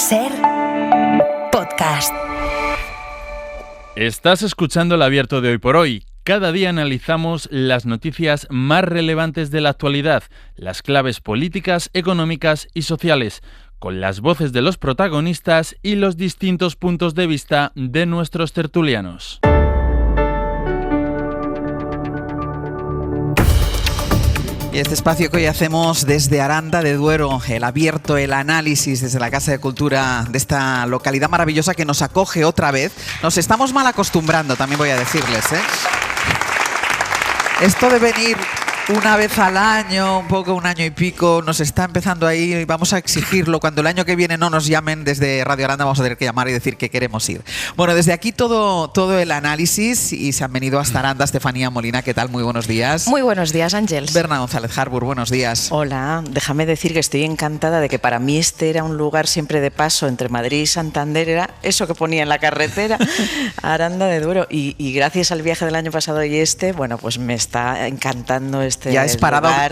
SER Podcast. Estás escuchando El Abierto de Hoy por Hoy. Cada día analizamos las noticias más relevantes de la actualidad, las claves políticas, económicas y sociales, con las voces de los protagonistas y los distintos puntos de vista de nuestros tertulianos. Y este espacio que hoy hacemos desde Aranda de Duero, el abierto, el análisis desde la Casa de Cultura de esta localidad maravillosa que nos acoge otra vez. Nos estamos mal acostumbrando, también voy a decirles, ¿eh? Esto de venir una vez al año, un poco, un año y pico, nos está empezando ahí y vamos a exigirlo. Cuando el año que viene no nos llamen desde Radio Aranda, vamos a tener que llamar y decir que queremos ir. Bueno, desde aquí todo el análisis, y se han venido hasta Aranda. Estefanía Molina, ¿qué tal? Muy buenos días. Muy buenos días, Ángels. Berna González Harbour, buenos días. Hola, déjame decir que estoy encantada de que para mí este era un lugar siempre de paso entre Madrid y Santander, era eso que ponía en la carretera, Aranda de Duero, y gracias al viaje del año pasado y bueno, pues me está encantando ya es parada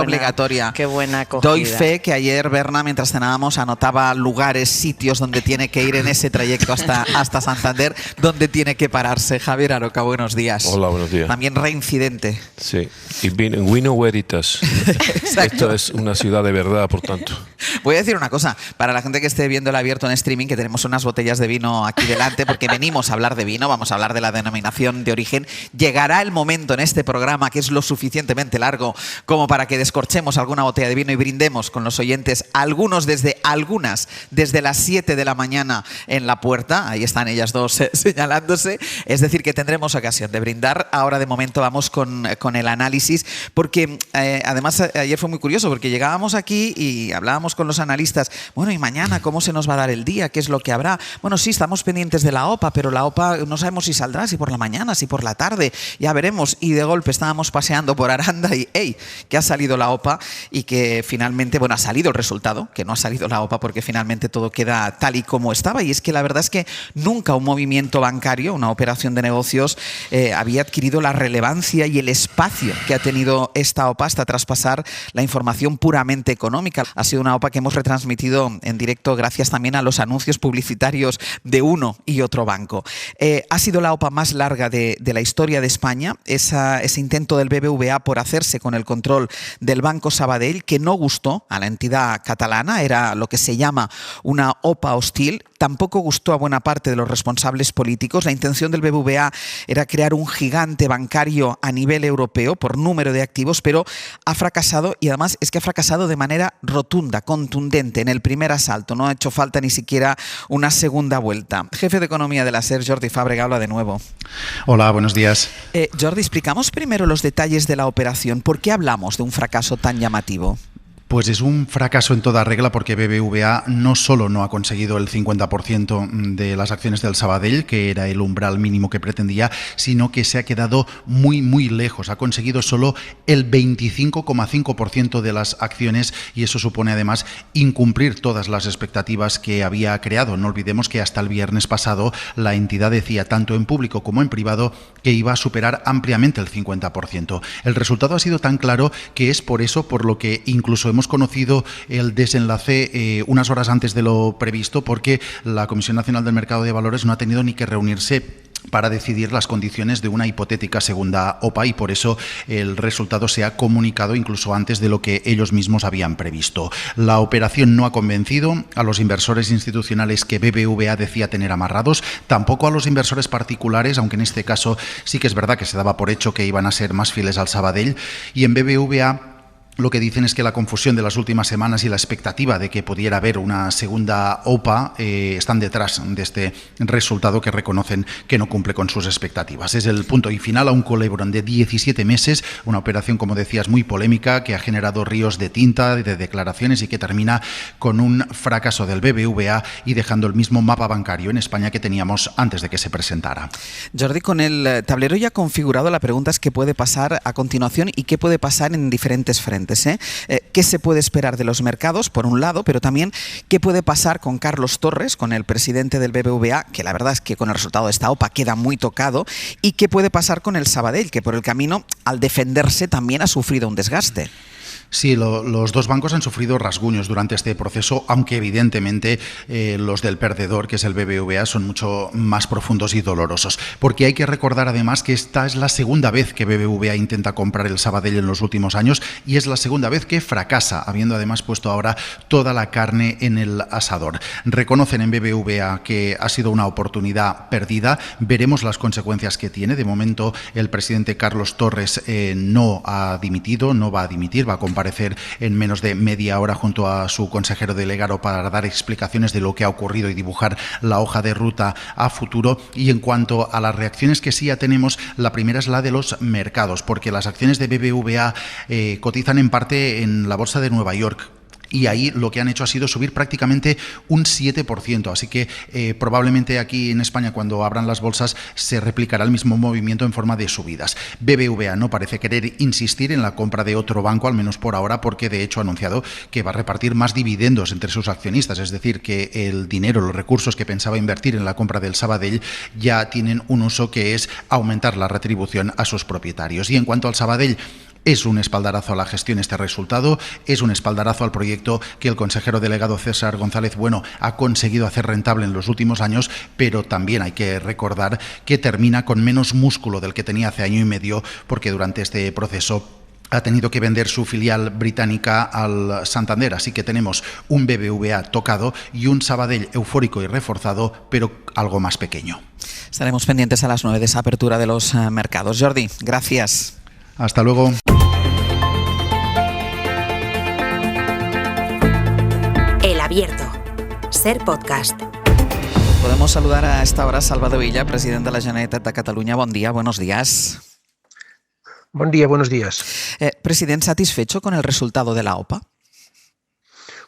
obligatoria. Qué buena acogida. Doy fe que ayer Berna, mientras cenábamos, anotaba lugares, sitios donde tiene que ir en ese trayecto hasta Santander, donde tiene que pararse. Javier Aroca, buenos días. Hola, buenos días. También reincidente. Sí, y we know where it is. Esto es una ciudad de verdad, por tanto. Voy a decir una cosa, para la gente que esté viendo El Abierto en streaming, que tenemos unas botellas de vino aquí delante, porque venimos a hablar de vino, vamos a hablar de la denominación de origen. Llegará el momento en este programa, que es lo suficientemente largo como para que descorchemos alguna botella de vino y brindemos con los oyentes, algunas desde las 7 de la mañana en la puerta. Ahí están ellas dos señalándose. Es decir, que tendremos ocasión de brindar. Ahora, de momento, vamos con el análisis, porque además ayer fue muy curioso, porque llegábamos aquí y hablábamos con los analistas. Bueno, ¿y mañana cómo se nos va a dar el día? ¿Qué es lo que habrá? Bueno, sí, estamos pendientes de la OPA, pero la OPA no sabemos si saldrá, si por la mañana, si por la tarde, ya veremos. Y de golpe estábamos paseando por Aranda y que ha salido la OPA, y que finalmente, bueno, ha salido el resultado, que no ha salido la OPA porque finalmente todo queda tal y como estaba. Y es que la verdad es que nunca un movimiento bancario, una operación de negocios, había adquirido la relevancia y el espacio que ha tenido esta OPA hasta traspasar la información puramente económica. Ha sido una OPA que hemos retransmitido en directo gracias también a los anuncios publicitarios de uno y otro banco. Ha sido la OPA más larga de la historia de España, ese intento del BBVA por hacerse con el control del Banco Sabadell, que no gustó a la entidad catalana, era lo que se llama una OPA hostil. Tampoco gustó a buena parte de los responsables políticos. La intención del BBVA era crear un gigante bancario a nivel europeo por número de activos, pero ha fracasado, y además es que ha fracasado de manera rotunda, contundente, en el primer asalto. No ha hecho falta ni siquiera una segunda vuelta. Jefe de Economía de la SER, Jordi Fàbrega, habla de nuevo. Hola, buenos días. Jordi, explicamos primero los detalles de la operación. ¿Por qué hablamos de un fracaso tan llamativo? Pues es un fracaso en toda regla, porque BBVA no solo no ha conseguido el 50% de las acciones del Sabadell, que era el umbral mínimo que pretendía, sino que se ha quedado muy, muy lejos. Ha conseguido solo el 25,5% de las acciones, y eso supone además incumplir todas las expectativas que había creado. No olvidemos que hasta el viernes pasado la entidad decía, tanto en público como en privado, que iba a superar ampliamente el 50%. El resultado ha sido tan claro que es por eso por lo que incluso hemos conocido el desenlace unas horas antes de lo previsto, porque la Comisión Nacional del Mercado de Valores no ha tenido ni que reunirse para decidir las condiciones de una hipotética segunda OPA, y por eso el resultado se ha comunicado incluso antes de lo que ellos mismos habían previsto. La operación no ha convencido a los inversores institucionales que BBVA decía tener amarrados, tampoco a los inversores particulares, aunque en este caso sí que es verdad que se daba por hecho que iban a ser más fieles al Sabadell. Y en BBVA lo que dicen es que la confusión de las últimas semanas y la expectativa de que pudiera haber una segunda OPA están detrás de este resultado que reconocen que no cumple con sus expectativas. Es el punto y final a un culebrón de 17 meses, una operación, como decías, muy polémica, que ha generado ríos de tinta, de declaraciones, y que termina con un fracaso del BBVA y dejando el mismo mapa bancario en España que teníamos antes de que se presentara. Jordi, con el tablero ya configurado, la pregunta es qué puede pasar a continuación y qué puede pasar en diferentes frentes. ¿Qué se puede esperar de los mercados, por un lado, pero también qué puede pasar con Carlos Torres, con el presidente del BBVA, que la verdad es que con el resultado de esta OPA queda muy tocado, y qué puede pasar con el Sabadell, que por el camino, al defenderse, también ha sufrido un desgaste? Sí, los dos bancos han sufrido rasguños durante este proceso, aunque evidentemente los del perdedor, que es el BBVA, son mucho más profundos y dolorosos. Porque hay que recordar además que esta es la segunda vez que BBVA intenta comprar el Sabadell en los últimos años y es la segunda vez que fracasa, habiendo además puesto ahora toda la carne en el asador. Reconocen en BBVA que ha sido una oportunidad perdida. Veremos las consecuencias que tiene. De momento el presidente Carlos Torres no ha dimitido, no va a dimitir, va a comparecer en menos de media hora junto a su consejero delegado para dar explicaciones de lo que ha ocurrido y dibujar la hoja de ruta a futuro. Y en cuanto a las reacciones que sí ya tenemos, la primera es la de los mercados, porque las acciones de BBVA cotizan en parte en la bolsa de Nueva York. Y ahí lo que han hecho ha sido subir prácticamente un 7%. Así que probablemente aquí en España, cuando abran las bolsas, se replicará el mismo movimiento en forma de subidas. BBVA no parece querer insistir en la compra de otro banco, al menos por ahora, porque de hecho ha anunciado que va a repartir más dividendos entre sus accionistas. Es decir, que el dinero, los recursos que pensaba invertir en la compra del Sabadell ya tienen un uso, que es aumentar la retribución a sus propietarios. Y en cuanto al Sabadell, es un espaldarazo a la gestión este resultado, es un espaldarazo al proyecto que el consejero delegado César González Bueno ha conseguido hacer rentable en los últimos años, pero también hay que recordar que termina con menos músculo del que tenía hace año y medio, porque durante este proceso ha tenido que vender su filial británica al Santander. Así que tenemos un BBVA tocado y un Sabadell eufórico y reforzado, pero algo más pequeño. Estaremos pendientes a las 9 de esa apertura de los mercados. Jordi, gracias. Hasta luego. El Abierto. Ser podcast. Podemos saludar a esta hora a Salvador Illa, presidente de la Generalitat de Cataluña. Buen día, buenos días. Buen día, buenos días. Presidente, ¿satisfecho con el resultado de la OPA?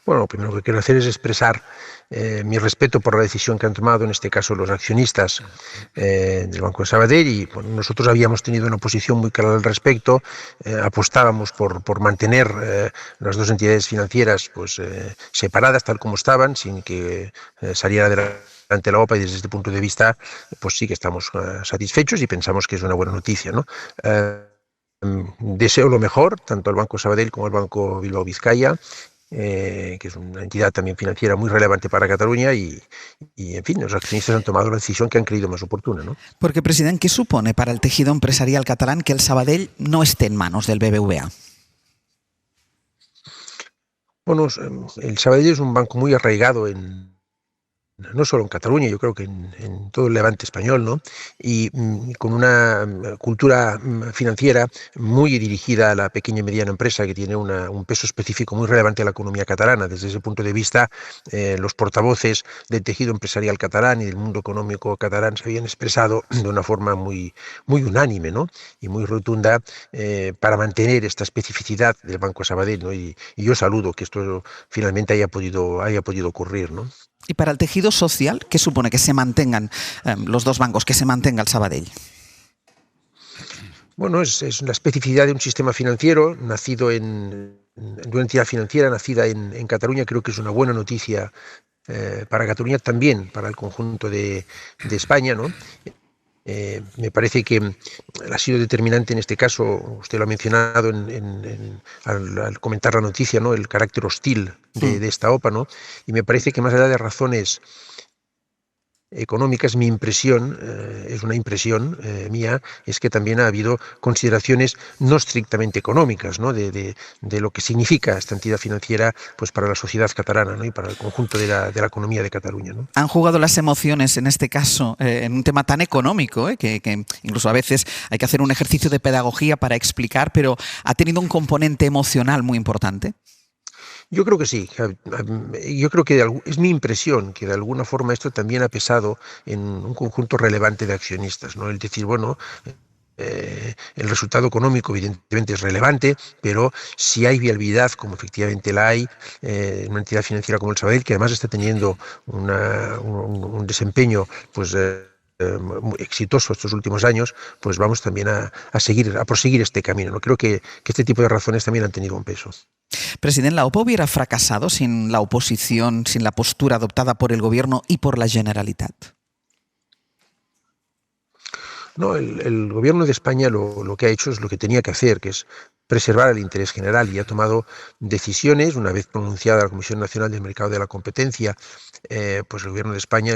Bueno, lo primero que quiero hacer es expresar mi respeto por la decisión que han tomado, en este caso los accionistas del Banco de Sabadell, y bueno, nosotros habíamos tenido una posición muy clara al respecto. Apostábamos por mantener las dos entidades financieras pues separadas tal como estaban, sin que saliera adelante la OPA, y desde este punto de vista pues sí que estamos satisfechos y pensamos que es una buena noticia, ¿no? Deseo lo mejor tanto al Banco Sabadell como al Banco Bilbao Vizcaya, que es una entidad también financiera muy relevante para Cataluña, y en fin, los accionistas han tomado la decisión que han creído más oportuna, ¿no? Porque, presidente, ¿qué supone para el tejido empresarial catalán que el Sabadell no esté en manos del BBVA? Bueno, el Sabadell es un banco muy arraigado no solo en Cataluña, yo creo que en todo el levante español, ¿no? Y con una cultura financiera muy dirigida a la pequeña y mediana empresa, que tiene un peso específico muy relevante en la economía catalana. Desde ese punto de vista, los portavoces del tejido empresarial catalán y del mundo económico catalán se habían expresado de una forma muy, muy unánime, ¿no? Y muy rotunda para mantener esta especificidad del Banco Sabadell, ¿no? Y yo saludo que esto finalmente haya podido ocurrir, ¿no? Y para el tejido social, ¿qué supone que se mantengan los dos bancos, que se mantenga el Sabadell? Bueno, es la especificidad de un sistema financiero nacido de una entidad financiera nacida en Cataluña. Creo que es una buena noticia para Cataluña, también para el conjunto de España, ¿no? Me parece que ha sido determinante en este caso, usted lo ha mencionado al comentar la noticia, ¿no? El carácter hostil de esta OPA, ¿no? Y me parece que más allá de razones económicas, mi impresión, es una impresión mía, es que también ha habido consideraciones no estrictamente económicas, ¿no? de lo que significa esta entidad financiera pues para la sociedad catalana, ¿no? Y para el conjunto de la economía de Cataluña, ¿no? Han jugado las emociones en este caso en un tema tan económico, que incluso a veces hay que hacer un ejercicio de pedagogía para explicar, pero ha tenido un componente emocional muy importante. Yo creo que sí. Yo creo que es mi impresión que de alguna forma esto también ha pesado en un conjunto relevante de accionistas, ¿no? El decir, bueno, el resultado económico evidentemente es relevante, pero si hay viabilidad, como efectivamente la hay, en una entidad financiera como el Sabadell, que además está teniendo un desempeño pues muy exitoso estos últimos años, pues vamos también a proseguir este camino, ¿no? Creo que este tipo de razones también han tenido un peso. Presidente, ¿la OPA hubiera fracasado sin la oposición, sin la postura adoptada por el Gobierno y por la Generalitat? No, el Gobierno de España lo que ha hecho es lo que tenía que hacer, que es preservar el interés general y ha tomado decisiones, una vez pronunciada la Comisión Nacional del Mercado de la Competencia, pues el Gobierno de España,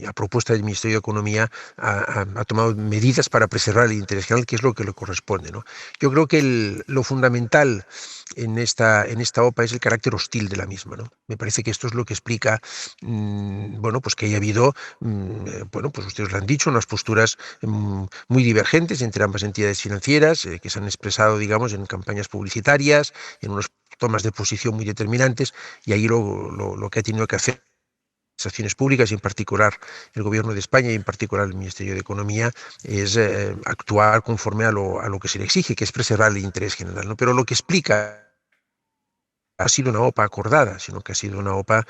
a propuesta del Ministerio de Economía, ha tomado medidas para preservar el interés general, que es lo que le corresponde, ¿no? Yo creo que lo fundamental en esta OPA es el carácter hostil de la misma, ¿no? Me parece que esto es lo que explica, bueno, pues que haya habido, bueno, pues ustedes lo han dicho, unas posturas muy divergentes entre ambas entidades financieras, que se han expresado, digamos, en campañas publicitarias, en unas tomas de posición muy determinantes, y ahí lo que ha tenido que hacer las acciones públicas, y en particular el Gobierno de España y en particular el Ministerio de Economía, es actuar conforme a lo que se le exige, que es preservar el interés general, ¿no? Pero lo que explica ha sido una OPA acordada, sino que ha sido una OPA,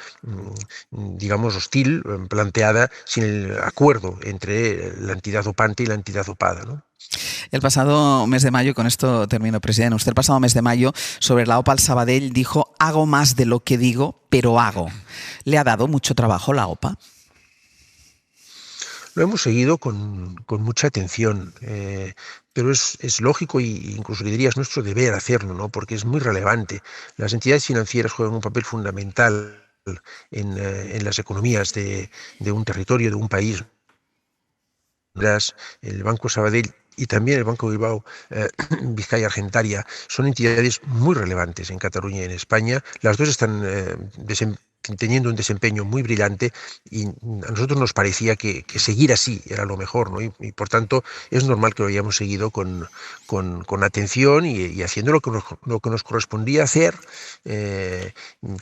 digamos, hostil, planteada sin el acuerdo entre la entidad opante y la entidad opada, ¿no? El pasado mes de mayo, y con esto termino, presidente, usted el pasado mes de mayo sobre la OPA al Sabadell dijo: hago más de lo que digo, pero hago. ¿Le ha dado mucho trabajo la OPA? Lo hemos seguido con mucha atención, pero es lógico, e incluso le diría es nuestro deber hacerlo, ¿no? Porque es muy relevante. Las entidades financieras juegan un papel fundamental en las economías de un territorio, de un país. El Banco Sabadell y también el Banco Bilbao Vizcaya Argentaria son entidades muy relevantes en Cataluña y en España. Las dos están teniendo un desempeño muy brillante, y a nosotros nos parecía que seguir así era lo mejor, ¿no? Y por tanto es normal que lo hayamos seguido con atención y haciendo lo que nos correspondía hacer, que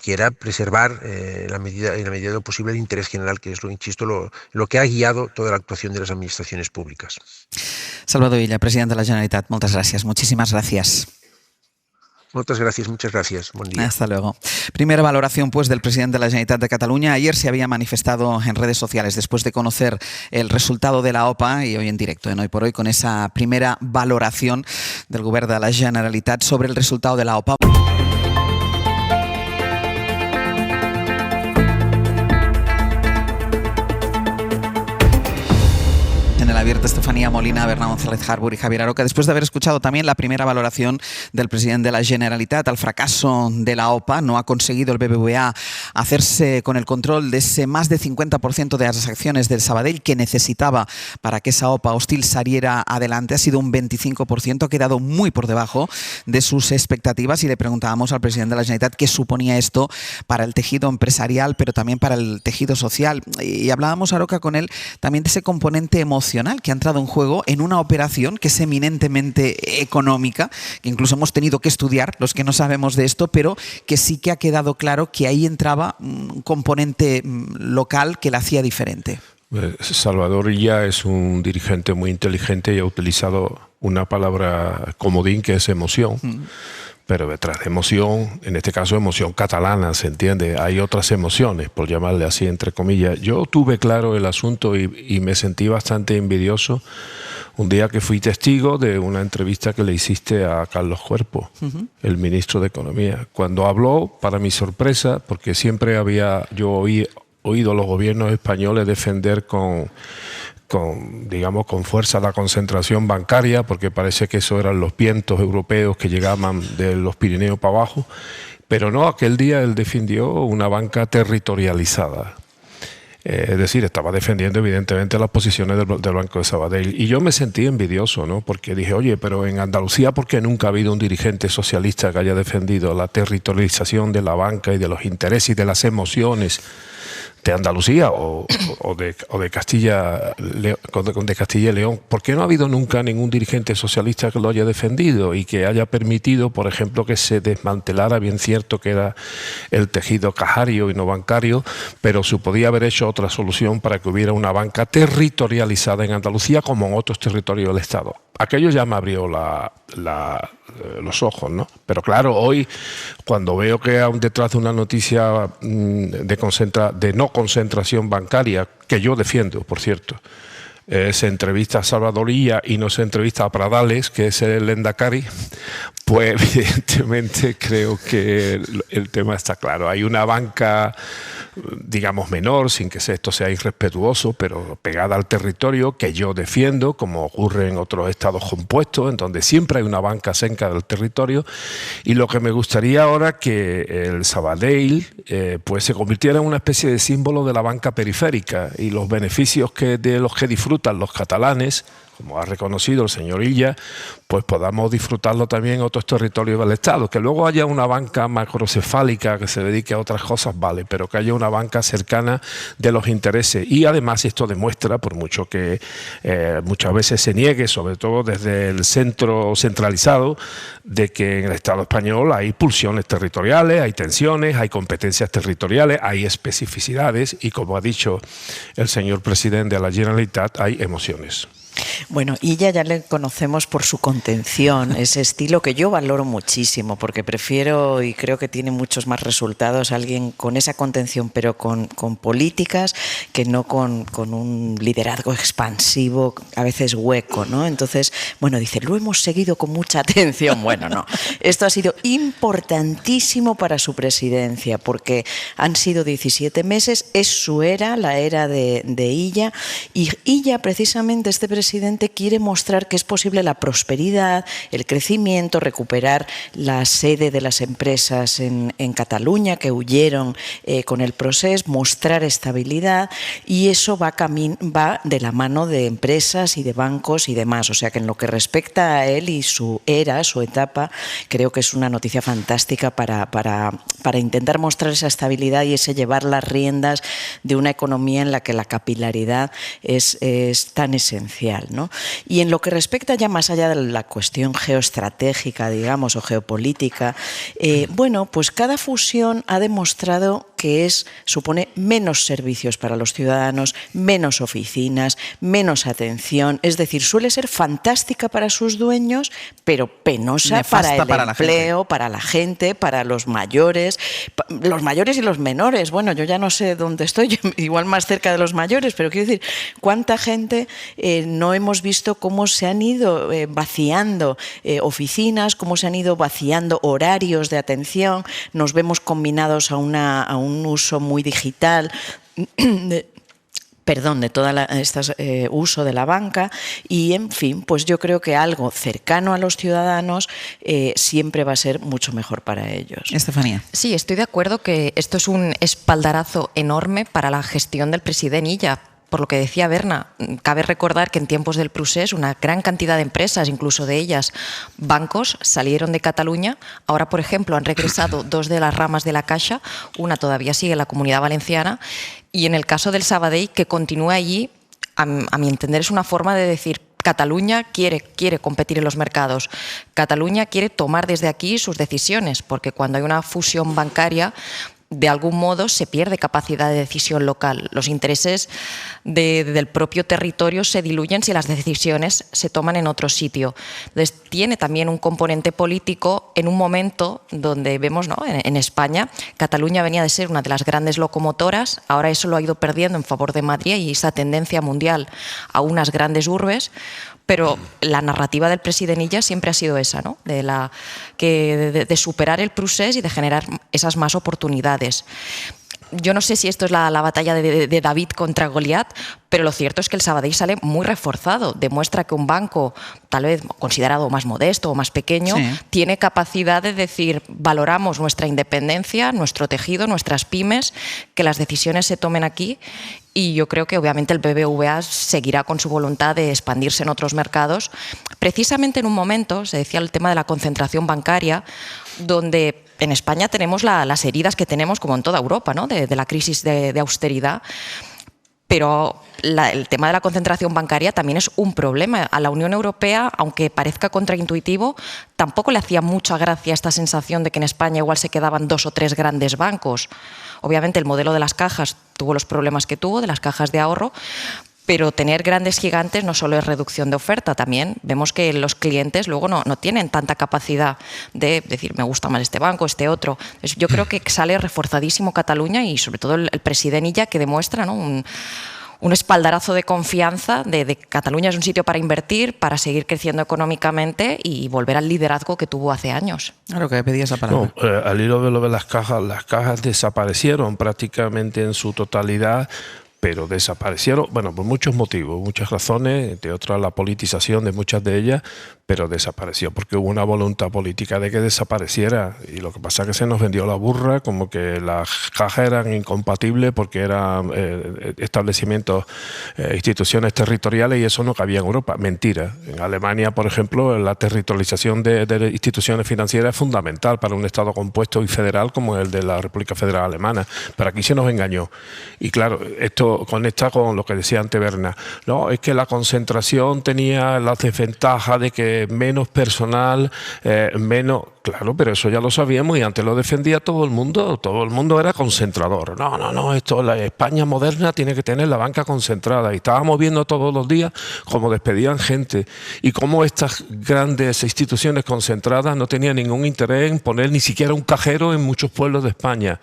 era preservar en la medida de lo posible el interés general, que es, lo que ha guiado toda la actuación de las administraciones públicas. Salvador Illa, presidente de la Generalitat, muchas gracias. Muchísimas gracias. Muchas gracias. Buen día. Hasta luego. Primera valoración, pues, del presidente de la Generalitat de Cataluña. Ayer se había manifestado en redes sociales después de conocer el resultado de la OPA, y hoy en directo, en Hoy por Hoy, con esa primera valoración del Govern de la Generalitat sobre el resultado de la OPA. En el abierto, Estefanía Molina, Bernat González Harbour y Javier Aroca, después de haber escuchado también la primera valoración del presidente de la Generalitat al fracaso de la OPA. No ha conseguido el BBVA hacerse con el control de ese más de 50% de las acciones del Sabadell que necesitaba para que esa OPA hostil saliera adelante. Ha sido un 25%, ha quedado muy por debajo de sus expectativas, y le preguntábamos al presidente de la Generalitat qué suponía esto para el tejido empresarial, pero también para el tejido social. Y hablábamos, Aroca, con él también de ese componente emocional que ha entrado en juego en una operación que es eminentemente económica, que incluso hemos tenido que estudiar los que no sabemos de esto, pero que sí que ha quedado claro que ahí entraba un componente local que la hacía diferente. Salvador Illa es un dirigente muy inteligente y ha utilizado una palabra comodín que es emoción. Pero detrás de emoción, en este caso emoción catalana, ¿se entiende? Hay otras emociones, por llamarle así, entre comillas. Yo tuve claro el asunto y me sentí bastante envidioso un día que fui testigo de una entrevista que le hiciste a Carlos Cuerpo, el ministro de Economía. Cuando habló, para mi sorpresa, porque siempre había yo oído a los gobiernos españoles defender con fuerza la concentración bancaria, porque parece que eso eran los vientos europeos que llegaban de los Pirineos para abajo, pero no, aquel día él defendió una banca territorializada. Es decir, estaba defendiendo evidentemente las posiciones del Banco de Sabadell. Y yo me sentí envidioso, ¿no? Porque dije, oye, pero en Andalucía, ¿por qué nunca ha habido un dirigente socialista que haya defendido la territorialización de la banca y de los intereses y de las emociones de Andalucía o de Castilla y León? ¿Por qué no ha habido nunca ningún dirigente socialista que lo haya defendido y que haya permitido, por ejemplo, que se desmantelara, bien cierto que era el tejido cajario y no bancario, pero se podía haber hecho otra solución para que hubiera una banca territorializada en Andalucía como en otros territorios del Estado? Aquello ya me abrió los ojos, ¿no? Pero claro, hoy, cuando veo que aún detrás de una noticia de no concentración bancaria, que yo defiendo, por cierto, se entrevista a Salvador Illa y no se entrevista a Pradales, que es el Endacari, pues evidentemente creo que el tema está claro. Hay una banca digamos, menor, sin que esto sea irrespetuoso, pero pegada al territorio que yo defiendo, como ocurre en otros estados compuestos, en donde siempre hay una banca cerca del territorio. Y lo que me gustaría ahora que el Sabadell pues se convirtiera en una especie de símbolo de la banca periférica y los beneficios de los que disfrutan los catalanes, como ha reconocido el señor Illa, pues podamos disfrutarlo también en otros territorios del Estado. Que luego haya una banca macrocefálica que se dedique a otras cosas, vale, pero que haya una banca cercana de los intereses. Y además esto demuestra, por mucho que muchas veces se niegue, sobre todo desde el centro centralizado, de que en el Estado español hay pulsiones territoriales, hay tensiones, hay competencias territoriales, hay especificidades y, como ha dicho el señor presidente de la Generalitat, hay emociones. Bueno, Illa ya le conocemos por su contención, ese estilo que yo valoro muchísimo, porque prefiero y creo que tiene muchos más resultados alguien con esa contención, pero con políticas, que no con un liderazgo expansivo, a veces hueco, ¿no? Entonces, bueno, dice, lo hemos seguido con mucha atención. Bueno, no, esto ha sido importantísimo para su presidencia, porque han sido 17 meses, es su era, la era de Illa, y Illa, precisamente, este presidente quiere mostrar que es posible la prosperidad, el crecimiento, recuperar la sede de las empresas en Cataluña que huyeron con el proceso, mostrar estabilidad, y eso va de la mano de empresas y de bancos y demás. O sea que en lo que respecta a él y su era, su etapa, creo que es una noticia fantástica para intentar mostrar esa estabilidad y ese llevar las riendas de una economía en la que la capilaridad es tan esencial, ¿no? Y en lo que respecta ya más allá de la cuestión geoestratégica, digamos, o geopolítica, bueno, pues cada fusión ha demostrado que supone menos servicios para los ciudadanos, menos oficinas, menos atención. Es decir, suele ser fantástica para sus dueños, pero penosa nefasta para el empleo, para la gente, para los mayores y los menores. Bueno, yo ya no sé dónde estoy, igual más cerca de los mayores, pero quiero decir, ¿cuánta gente no hemos visto cómo se han ido vaciando oficinas, cómo se han ido vaciando horarios de atención? Nos vemos combinados a un uso muy digital de todo este uso de la banca, y en fin, pues yo creo que algo cercano a los ciudadanos siempre va a ser mucho mejor para ellos. Estefanía. Sí, estoy de acuerdo que esto es un espaldarazo enorme para la gestión del presidente Illa. Por lo que decía Berna, cabe recordar que en tiempos del procés una gran cantidad de empresas, incluso de ellas bancos, salieron de Cataluña. Ahora, por ejemplo, han regresado 2 de las ramas de la Caixa, una todavía sigue en la Comunidad Valenciana, y en el caso del Sabadell, que continúa allí, a mi entender es una forma de decir: Cataluña quiere competir en los mercados. Cataluña quiere tomar desde aquí sus decisiones, porque cuando hay una fusión bancaria, de algún modo se pierde capacidad de decisión local. Los intereses del propio territorio se diluyen si las decisiones se toman en otro sitio. Entonces, tiene también un componente político en un momento donde vemos, ¿no?, en España, Cataluña venía de ser una de las grandes locomotoras, ahora eso lo ha ido perdiendo en favor de Madrid y esa tendencia mundial a unas grandes urbes. Pero la narrativa del president Illa siempre ha sido esa, ¿no? De superar el procés y de generar esas más oportunidades. Yo no sé si esto es la batalla de David contra Goliat, pero lo cierto es que el Sabadell sale muy reforzado. Demuestra que un banco, tal vez considerado más modesto o más pequeño, sí, tiene capacidad de decir: valoramos nuestra independencia, nuestro tejido, nuestras pymes, que las decisiones se tomen aquí. Y yo creo que obviamente el BBVA seguirá con su voluntad de expandirse en otros mercados, precisamente en un momento, se decía el tema de la concentración bancaria, donde en España tenemos las heridas que tenemos, como en toda Europa, ¿no?, de la crisis de austeridad. Pero el tema de la concentración bancaria también es un problema. A la Unión Europea, aunque parezca contraintuitivo, tampoco le hacía mucha gracia esta sensación de que en España igual se quedaban 2 o 3 grandes bancos. Obviamente el modelo de las cajas tuvo los problemas que tuvo, de las cajas de ahorro, pero tener grandes gigantes no solo es reducción de oferta, también vemos que los clientes luego no tienen tanta capacidad de decir: me gusta más este banco, este otro. Entonces, yo creo que sale reforzadísimo Cataluña y sobre todo el president Illa, que demuestra, ¿no?, espaldarazo de confianza de Cataluña es un sitio para invertir, para seguir creciendo económicamente y volver al liderazgo que tuvo hace años. Claro, que pedía esa palabra. No, al hilo de lo de las cajas desaparecieron prácticamente en su totalidad, pero desaparecieron, bueno, por muchos motivos, muchas razones, entre otras la politización de muchas de ellas, pero desapareció porque hubo una voluntad política de que desapareciera, y lo que pasa es que se nos vendió la burra como que las cajas eran incompatibles porque eran establecimientos, instituciones territoriales, y eso no cabía en Europa. Mentira. En Alemania, por ejemplo, la territorialización de instituciones financieras es fundamental para un Estado compuesto y federal como el de la República Federal Alemana, pero aquí se nos engañó. Y claro, esto conecta con lo que decía antes Berna. No, es que la concentración tenía la desventaja de que menos personal, menos... Claro, pero eso ya lo sabíamos y antes lo defendía todo el mundo era concentrador. No, la España moderna tiene que tener la banca concentrada, y estábamos viendo todos los días cómo despedían gente y cómo estas grandes instituciones concentradas no tenían ningún interés en poner ni siquiera un cajero en muchos pueblos de España.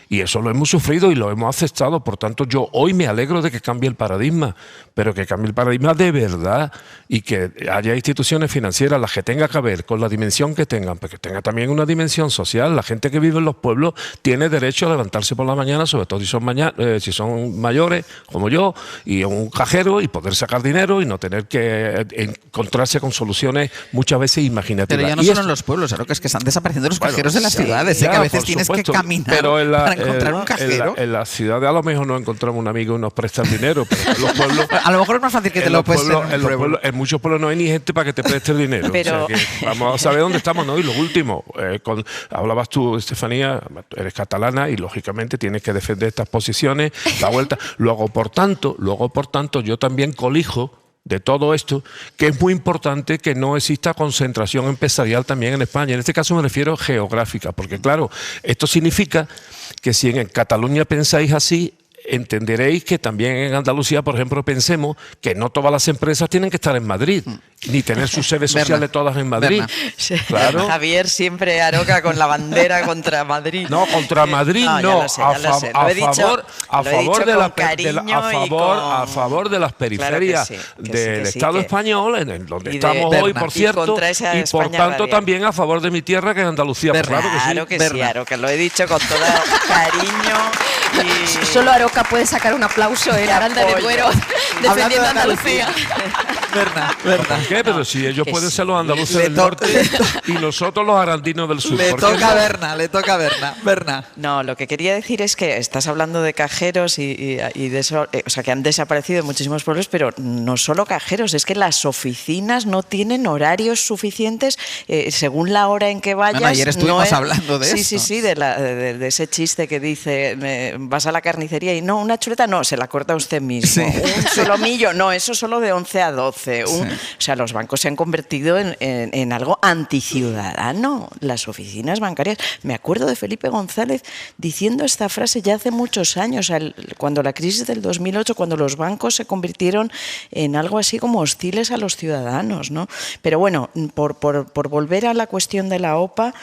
Y eso lo hemos sufrido y lo hemos aceptado. Por tanto, yo hoy me alegro de que cambie el paradigma, pero que cambie el paradigma de verdad y que haya instituciones financieras, las que tenga que ver con la dimensión que tengan, pero que tenga también una dimensión social. La gente que vive en los pueblos tiene derecho a levantarse por la mañana, sobre todo si son mayores, como yo, y un cajero y poder sacar dinero y no tener que encontrarse con soluciones muchas veces imaginativas. Pero ya no solo en los pueblos, claro que es que están desapareciendo los cajeros de las ciudades, que a veces tienes que caminar. Pero encontrar un cajero. En la ciudad a lo mejor no encontramos un amigo y nos presta el dinero, pero en los pueblos... A lo mejor es más fácil que te lo puedes en muchos pueblos no hay ni gente para que te preste el dinero. Pero... O sea que vamos a saber dónde estamos, ¿no? Y lo último, hablabas tú, Estefanía, eres catalana y lógicamente tienes que defender estas posiciones, la vuelta. Luego, por tanto, yo también colijo de todo esto, que es muy importante que no exista concentración empresarial también en España. En este caso me refiero geográfica, porque claro, esto significa que si en Cataluña pensáis así, entenderéis que también en Andalucía, por ejemplo, pensemos que no todas las empresas tienen que estar en Madrid, ni tener sus sedes sociales todas en Madrid. Sí. Claro. Javier siempre Aroca con la bandera contra Madrid. No, contra Madrid no, a favor de las periferias del Estado español, en donde estamos hoy, por cierto, y por tanto también a favor de mi tierra, que es Andalucía. Claro que sí, Aroca, lo he dicho con todo cariño. Y... Solo Aroca puede sacar un aplauso en Aranda de Duero defendiendo a Andalucía. Berna. ¿Por qué? Pero si ellos pueden ser los andaluces del norte y nosotros los arandinos del sur. Le toca a Berna. No, lo que quería decir es que estás hablando de cajeros y de eso, o sea, que han desaparecido en muchísimos pueblos, pero no solo cajeros, es que las oficinas no tienen horarios suficientes según la hora en que vayas. Bueno, ayer estuvimos hablando de eso. Sí, de ese chiste que dice, vas a la carnicería y no, una chuleta no, se la corta usted mismo. Sí. Un solomillo, no, eso solo de 11 a 12. O sea, los bancos se han convertido en algo anticiudadano, las oficinas bancarias. Me acuerdo de Felipe González diciendo esta frase ya hace muchos años, cuando la crisis del 2008, cuando los bancos se convirtieron en algo así como hostiles a los ciudadanos, ¿no? Pero bueno, por volver a la cuestión de la OPA,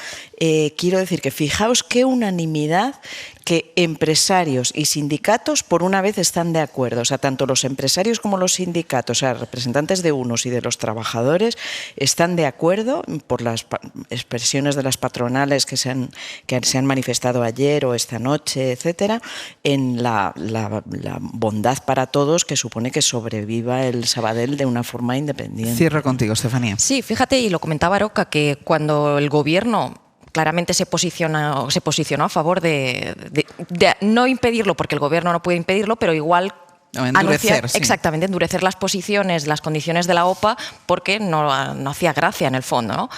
quiero decir que fijaos qué unanimidad que empresarios y sindicatos por una vez están de acuerdo. O sea, tanto los empresarios como los sindicatos, o sea, representantes de unos y de los trabajadores, están de acuerdo por las expresiones de las patronales que se han manifestado ayer o esta noche, etcétera, en la bondad para todos que supone que sobreviva el Sabadell de una forma independiente. Cierro contigo, Estefanía. Sí, fíjate, y lo comentaba Aroca, que cuando el gobierno claramente se posicionó a favor de no impedirlo, porque el gobierno no puede impedirlo, pero igual endurecer, sí. Exactamente, endurecer las posiciones, las condiciones de la OPA, porque no hacía gracia en el fondo, ¿no?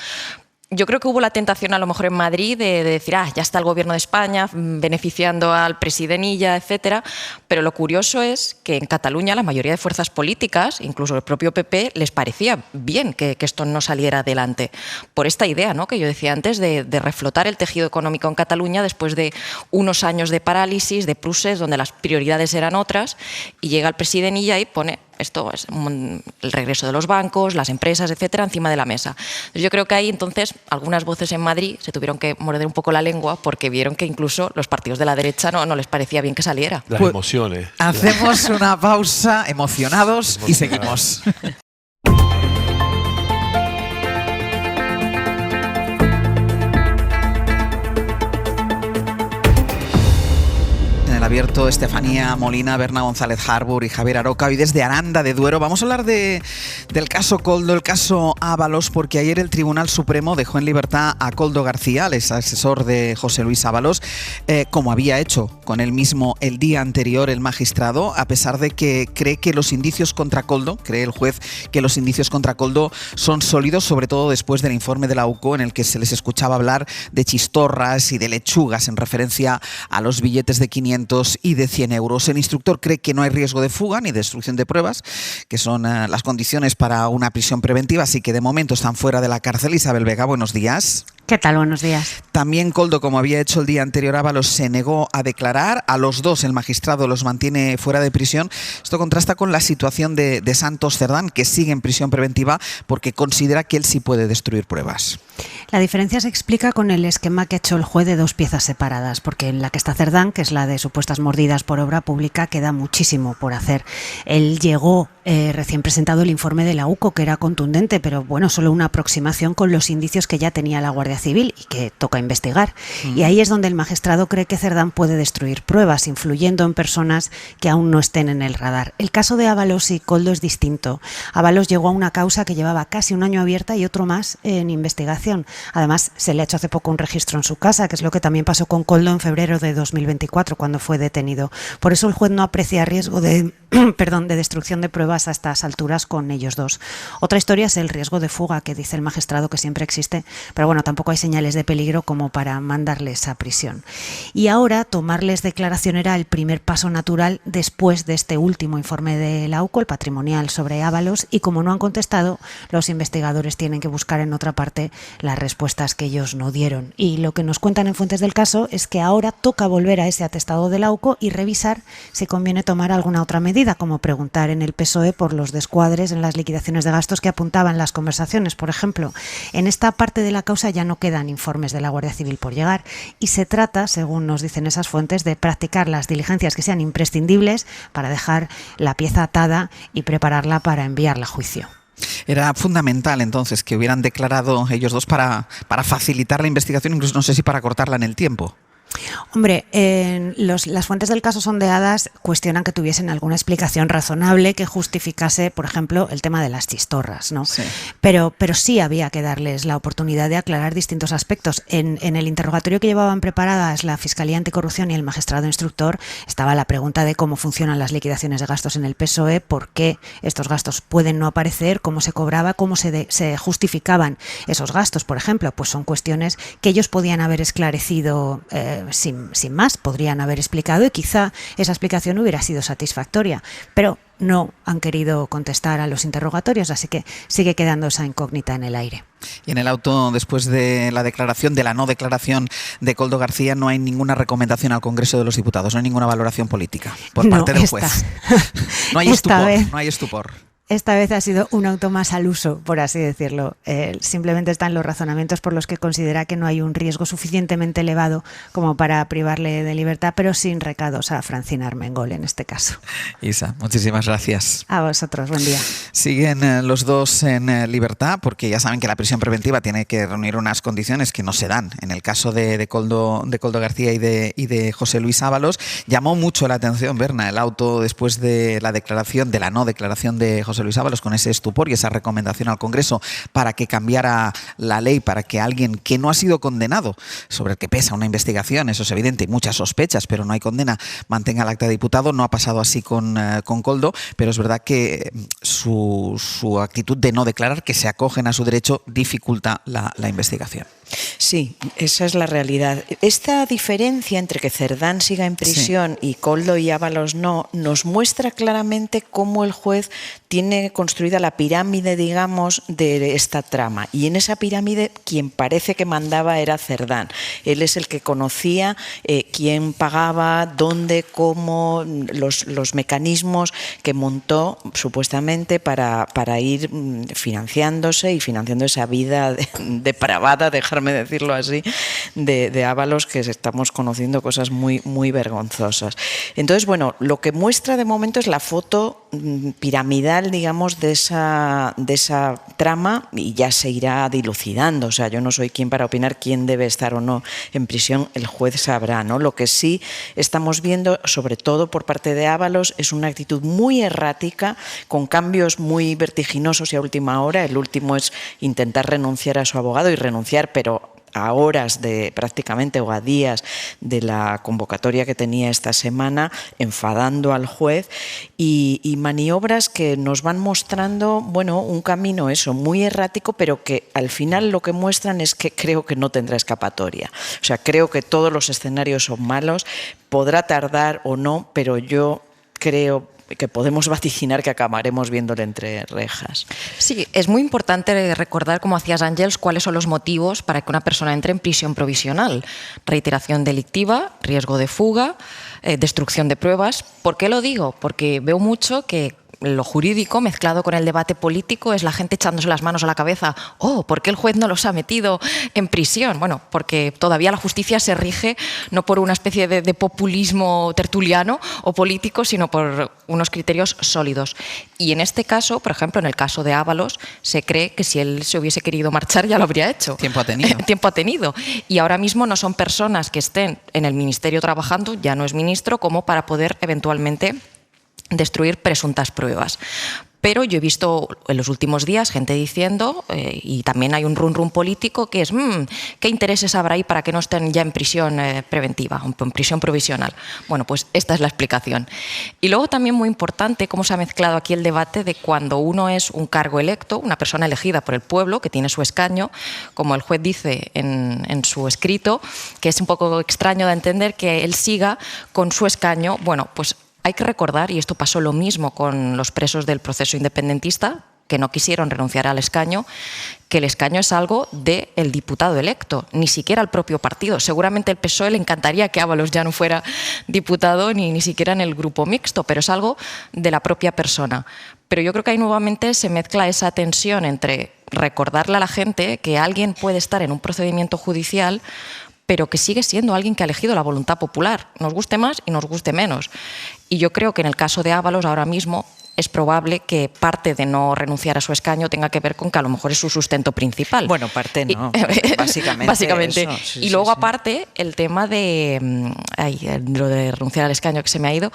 Yo creo que hubo la tentación a lo mejor en Madrid de decir, ya está el gobierno de España beneficiando al presidenilla, etcétera, pero lo curioso es que en Cataluña la mayoría de fuerzas políticas, incluso el propio PP, les parecía bien que esto no saliera adelante, por esta idea, ¿no?, que yo decía antes de reflotar el tejido económico en Cataluña después de unos años de parálisis, de pluses, donde las prioridades eran otras, y llega el presidenilla y pone esto es el regreso de los bancos, las empresas, etcétera, encima de la mesa. Yo creo que ahí entonces algunas voces en Madrid se tuvieron que morder un poco la lengua porque vieron que incluso los partidos de la derecha no les parecía bien que saliera. Las emociones. Hacemos una pausa, emocionados, y seguimos. Abierto, Estefanía Molina, Berna González Harbour y Javier Aroca. Hoy desde Aranda de Duero vamos a hablar del caso Koldo, el caso Ábalos, porque ayer el Tribunal Supremo dejó en libertad a Koldo García, el asesor de José Luis Ábalos, como había hecho con él mismo el día anterior el magistrado, a pesar de que cree que los indicios contra Koldo, cree el juez que los indicios contra Koldo son sólidos, sobre todo después del informe de la UCO en el que se les escuchaba hablar de chistorras y de lechugas en referencia a los billetes de 500 y de 100 euros. El instructor cree que no hay riesgo de fuga ni de destrucción de pruebas, que son las condiciones para una prisión preventiva, así que de momento están fuera de la cárcel. Isabel Vega, buenos días. ¿Qué tal? Buenos días. También Koldo, como había hecho el día anterior, Ábalos se negó a declarar. A los dos el magistrado los mantiene fuera de prisión. Esto contrasta con la situación de Santos Cerdán, que sigue en prisión preventiva porque considera que él sí puede destruir pruebas. La diferencia se explica con el esquema que ha hecho el juez de dos piezas separadas, porque en la que está Cerdán, que es la de supuestas mordidas por obra pública, queda muchísimo por hacer. Él llegó recién presentado el informe de la UCO, que era contundente, pero bueno, solo una aproximación con los indicios que ya tenía la Guardia Civil y que toca investigar. Y ahí es donde el magistrado cree que Cerdán puede destruir pruebas, influyendo en personas que aún no estén en el radar. El caso de Ábalos y Koldo es distinto. Ábalos llegó a una causa que llevaba casi un año abierta y otro más en investigación. Además, se le ha hecho hace poco un registro en su casa, que es lo que también pasó con Koldo en febrero de 2024, cuando fue detenido. Por eso el juez no aprecia riesgo de destrucción de pruebas a estas alturas con ellos dos. Otra historia es el riesgo de fuga, que dice el magistrado que siempre existe, pero bueno, tampoco hay señales de peligro como para mandarles a prisión. Y ahora tomarles declaración era el primer paso natural después de este último informe de la UCO, el patrimonial sobre Ábalos, y como no han contestado, los investigadores tienen que buscar en otra parte las respuestas que ellos no dieron. Y lo que nos cuentan en fuentes del caso es que ahora toca volver a ese atestado de la UCO y revisar si conviene tomar alguna otra medida, como preguntar en el PSOE por los descuadres en las liquidaciones de gastos que apuntaban las conversaciones, por ejemplo. En esta parte de la causa ya no quedan informes de la Guardia Civil por llegar y se trata, según nos dicen esas fuentes, de practicar las diligencias que sean imprescindibles para dejar la pieza atada y prepararla para enviarla a juicio. Era fundamental entonces que hubieran declarado ellos dos para facilitar la investigación, incluso no sé si para cortarla en el tiempo. Hombre, las fuentes del caso sondeadas cuestionan que tuviesen alguna explicación razonable que justificase, por ejemplo, el tema de las chistorras, ¿no? Sí. Pero sí había que darles la oportunidad de aclarar distintos aspectos. En el interrogatorio que llevaban preparadas la Fiscalía Anticorrupción y el magistrado instructor estaba la pregunta de cómo funcionan las liquidaciones de gastos en el PSOE, por qué estos gastos pueden no aparecer, cómo se cobraba, cómo se justificaban esos gastos, por ejemplo. Pues son cuestiones que ellos podían haber esclarecido sin más, podrían haber explicado y quizá esa explicación hubiera sido satisfactoria, pero no han querido contestar a los interrogatorios, así que sigue quedando esa incógnita en el aire. Y en el auto, después de la declaración, de la no declaración de Koldo García, no hay ninguna recomendación al Congreso de los Diputados, no hay ninguna valoración política por parte del juez. No hay estupor. Esta vez ha sido un auto más al uso, por así decirlo. Simplemente están los razonamientos por los que considera que no hay un riesgo suficientemente elevado como para privarle de libertad, pero sin recados a Francina Armengol en este caso. Isa, muchísimas gracias. A vosotros, buen día. Siguen los dos en libertad porque ya saben que la prisión preventiva tiene que reunir unas condiciones que no se dan. En el caso de Koldo García y de José Luis Ábalos, llamó mucho la atención, Berna, el auto después de la declaración, de la no declaración de José Luis Ábalos, con ese estupor y esa recomendación al Congreso para que cambiara la ley, para que alguien que no ha sido condenado, sobre el que pesa una investigación, eso es evidente, y muchas sospechas, pero no hay condena, mantenga el acta de diputado. No ha pasado así con Koldo, pero es verdad que su actitud de no declarar, que se acogen a su derecho, dificulta la investigación. Sí, esa es la realidad. Esta diferencia entre que Cerdán siga en prisión y Koldo y Ábalos no, nos muestra claramente cómo el juez tiene construida la pirámide, digamos, de esta trama. Y en esa pirámide quien parece que mandaba era Cerdán. Él es el que conocía quién pagaba, dónde, cómo, los mecanismos que montó supuestamente para ir financiándose y financiando esa vida depravada, dejarme decirlo así, de Ábalos, que estamos conociendo cosas muy, muy vergonzosas. Entonces, bueno, lo que muestra de momento es la foto piramidal, digamos, de esa trama, y ya se irá dilucidando. O sea, yo no soy quien para opinar quién debe estar o no en prisión, el juez sabrá, ¿no? Lo que sí estamos viendo, sobre todo por parte de Ábalos, es una actitud muy errática, con cambios muy vertiginosos y a última hora. El último es intentar renunciar a su abogado, y renunciar, pero a horas de prácticamente o a días de la convocatoria que tenía esta semana, enfadando al juez, y maniobras que nos van mostrando, bueno, un camino muy errático, pero que al final lo que muestran es que creo que no tendrá escapatoria. O sea, creo que todos los escenarios son malos, podrá tardar o no, pero yo creo que podemos vaticinar que acabaremos viéndole entre rejas. Sí, es muy importante recordar, como hacías, Ángels, cuáles son los motivos para que una persona entre en prisión provisional. Reiteración delictiva, riesgo de fuga, destrucción de pruebas. ¿Por qué lo digo? Porque veo mucho que lo jurídico mezclado con el debate político es la gente echándose las manos a la cabeza. ¿Por qué el juez no los ha metido en prisión? Bueno, porque todavía la justicia se rige no por una especie de populismo tertuliano o político, sino por unos criterios sólidos. Y en este caso, por ejemplo, en el caso de Ábalos, se cree que si él se hubiese querido marchar ya lo habría hecho. Tiempo ha tenido. Tiempo ha tenido. Y ahora mismo no son personas que estén en el ministerio trabajando, ya no es ministro, como para poder eventualmente destruir presuntas pruebas. Pero yo he visto en los últimos días gente diciendo, y también hay un run político, que es ¿qué intereses habrá ahí para que no estén ya en prisión preventiva, en prisión provisional? Bueno, pues esta es la explicación. Y luego también muy importante cómo se ha mezclado aquí el debate de cuando uno es un cargo electo, una persona elegida por el pueblo, que tiene su escaño, como el juez dice en su escrito, que es un poco extraño de entender que él siga con su escaño. Bueno, pues hay que recordar, y esto pasó lo mismo con los presos del proceso independentista, que no quisieron renunciar al escaño, que el escaño es algo del diputado electo, ni siquiera el propio partido. Seguramente el PSOE le encantaría que Ábalos ya no fuera diputado ni siquiera en el grupo mixto, pero es algo de la propia persona. Pero yo creo que ahí nuevamente se mezcla esa tensión entre recordarle a la gente que alguien puede estar en un procedimiento judicial, pero que sigue siendo alguien que ha elegido la voluntad popular, nos guste más y nos guste menos. Y yo creo que en el caso de Ábalos ahora mismo es probable que parte de no renunciar a su escaño tenga que ver con que a lo mejor es su sustento principal. Bueno, parte no, básicamente. Básicamente. Eso, sí, y luego sí. Aparte el tema de lo de renunciar al escaño, que se me ha ido,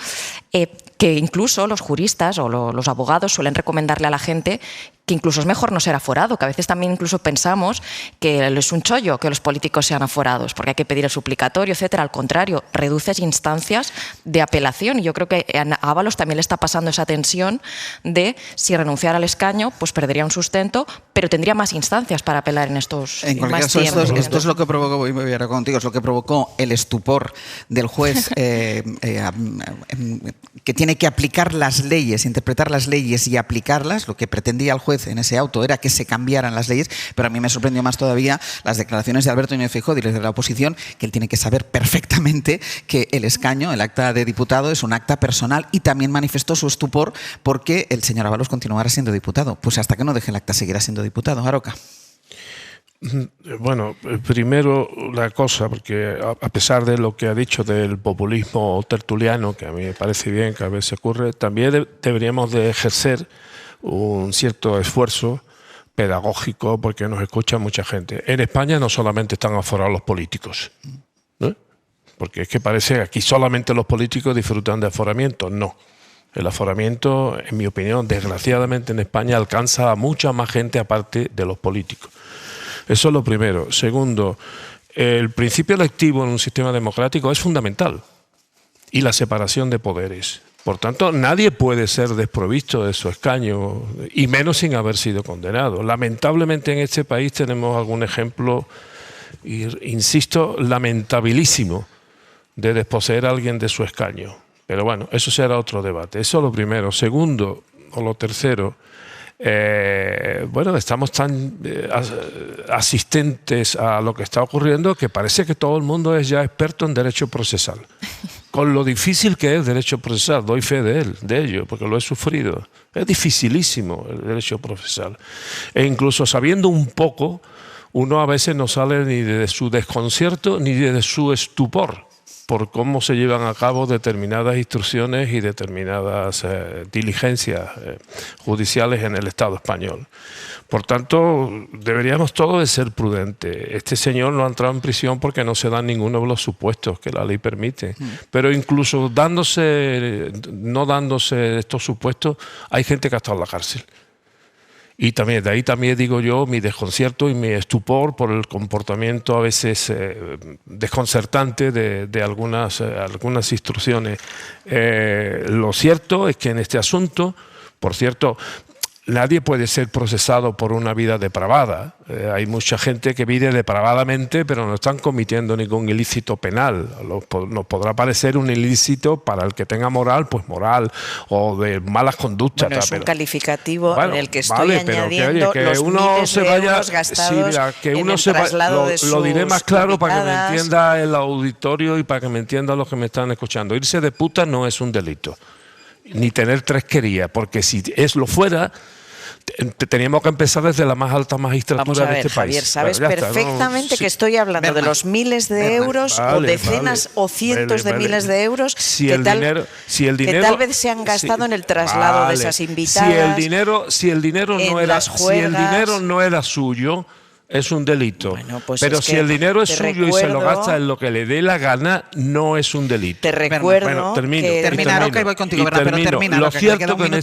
que incluso los juristas o los abogados suelen recomendarle a la gente que incluso es mejor no ser aforado, que a veces también incluso pensamos que es un chollo que los políticos sean aforados, porque hay que pedir el suplicatorio, etcétera. Al contrario, reduces instancias de apelación, y yo creo que a Ábalos también le está pasando esa tensión de si renunciara al escaño, pues perdería un sustento, pero tendría más instancias para apelar en estos en cualquier más caso, tiempo. esto es lo que provocó, voy ahora contigo, es lo que provocó el estupor del juez que tiene que aplicar las leyes, interpretar las leyes y aplicarlas. Lo que pretendía el juez en ese auto era que se cambiaran las leyes, pero a mí me sorprendió más todavía las declaraciones de Alberto Núñez Feijóo, líder de la oposición, que él tiene que saber perfectamente que el escaño, el acta de diputado, es un acta personal, y también manifestó su estupor porque el señor Ábalos continuará siendo diputado. Pues hasta que no deje el acta seguirá siendo diputado. Aroca. Bueno, primero la cosa, porque a pesar de lo que ha dicho del populismo tertuliano, que a mí me parece bien que a veces ocurre, también deberíamos de ejercer un cierto esfuerzo pedagógico, porque nos escucha mucha gente. En España no solamente están aforados los políticos, ¿no? Porque es que parece que aquí solamente los políticos disfrutan de aforamiento. No. El aforamiento, en mi opinión, desgraciadamente en España alcanza a mucha más gente aparte de los políticos. Eso es lo primero. Segundo, el principio electivo en un sistema democrático es fundamental, y la separación de poderes. Por tanto, nadie puede ser desprovisto de su escaño, y menos sin haber sido condenado. Lamentablemente en este país tenemos algún ejemplo insisto, lamentabilísimo de desposeer a alguien de su escaño. Pero bueno, eso será otro debate. Eso es lo primero. Segundo, o lo tercero, bueno, estamos tan asistentes a lo que está ocurriendo que parece que todo el mundo es ya experto en derecho procesal. Con lo difícil que es derecho procesal, doy fe de ello, porque lo he sufrido. Es dificilísimo el derecho procesal. E incluso sabiendo un poco, uno a veces no sale ni de su desconcierto ni de su estupor por cómo se llevan a cabo determinadas instrucciones y determinadas diligencias judiciales en el Estado español. Por tanto, deberíamos todos de ser prudentes. Este señor no ha entrado en prisión porque no se dan ninguno de los supuestos que la ley permite. Pero incluso no dándose estos supuestos, hay gente que ha estado en la cárcel. Y también, de ahí también digo yo mi desconcierto y mi estupor por el comportamiento a veces desconcertante de algunas instrucciones. Lo cierto es que en este asunto, por cierto, nadie puede ser procesado por una vida depravada. Hay mucha gente que vive depravadamente, pero no están cometiendo ningún ilícito penal. Nos podrá parecer un ilícito para el que tenga moral, pues moral, o de malas conductas. Bueno, es un calificativo en el que estoy añadiendo que los uno miles se de vaya, euros gastados en el traslado de sus lo diré más claro para que me invitadas. entienda el auditorio y para que me entiendan los que me están escuchando. Irse de puta no es un delito, ni tener tresquería, porque si lo fuera, teníamos que empezar desde la más alta magistratura de este país. Javier, sabes perfectamente que estoy hablando de los miles de euros o decenas o cientos de miles de euros que tal vez se han gastado en el traslado de esas invitadas. Si el dinero no era suyo, es un delito. Bueno, pues pero si el dinero es suyo y se lo gasta en lo que le dé la gana, no es un delito. Te recuerdo terminar, que voy contigo, Bernardo, pero termina, lo cierto que en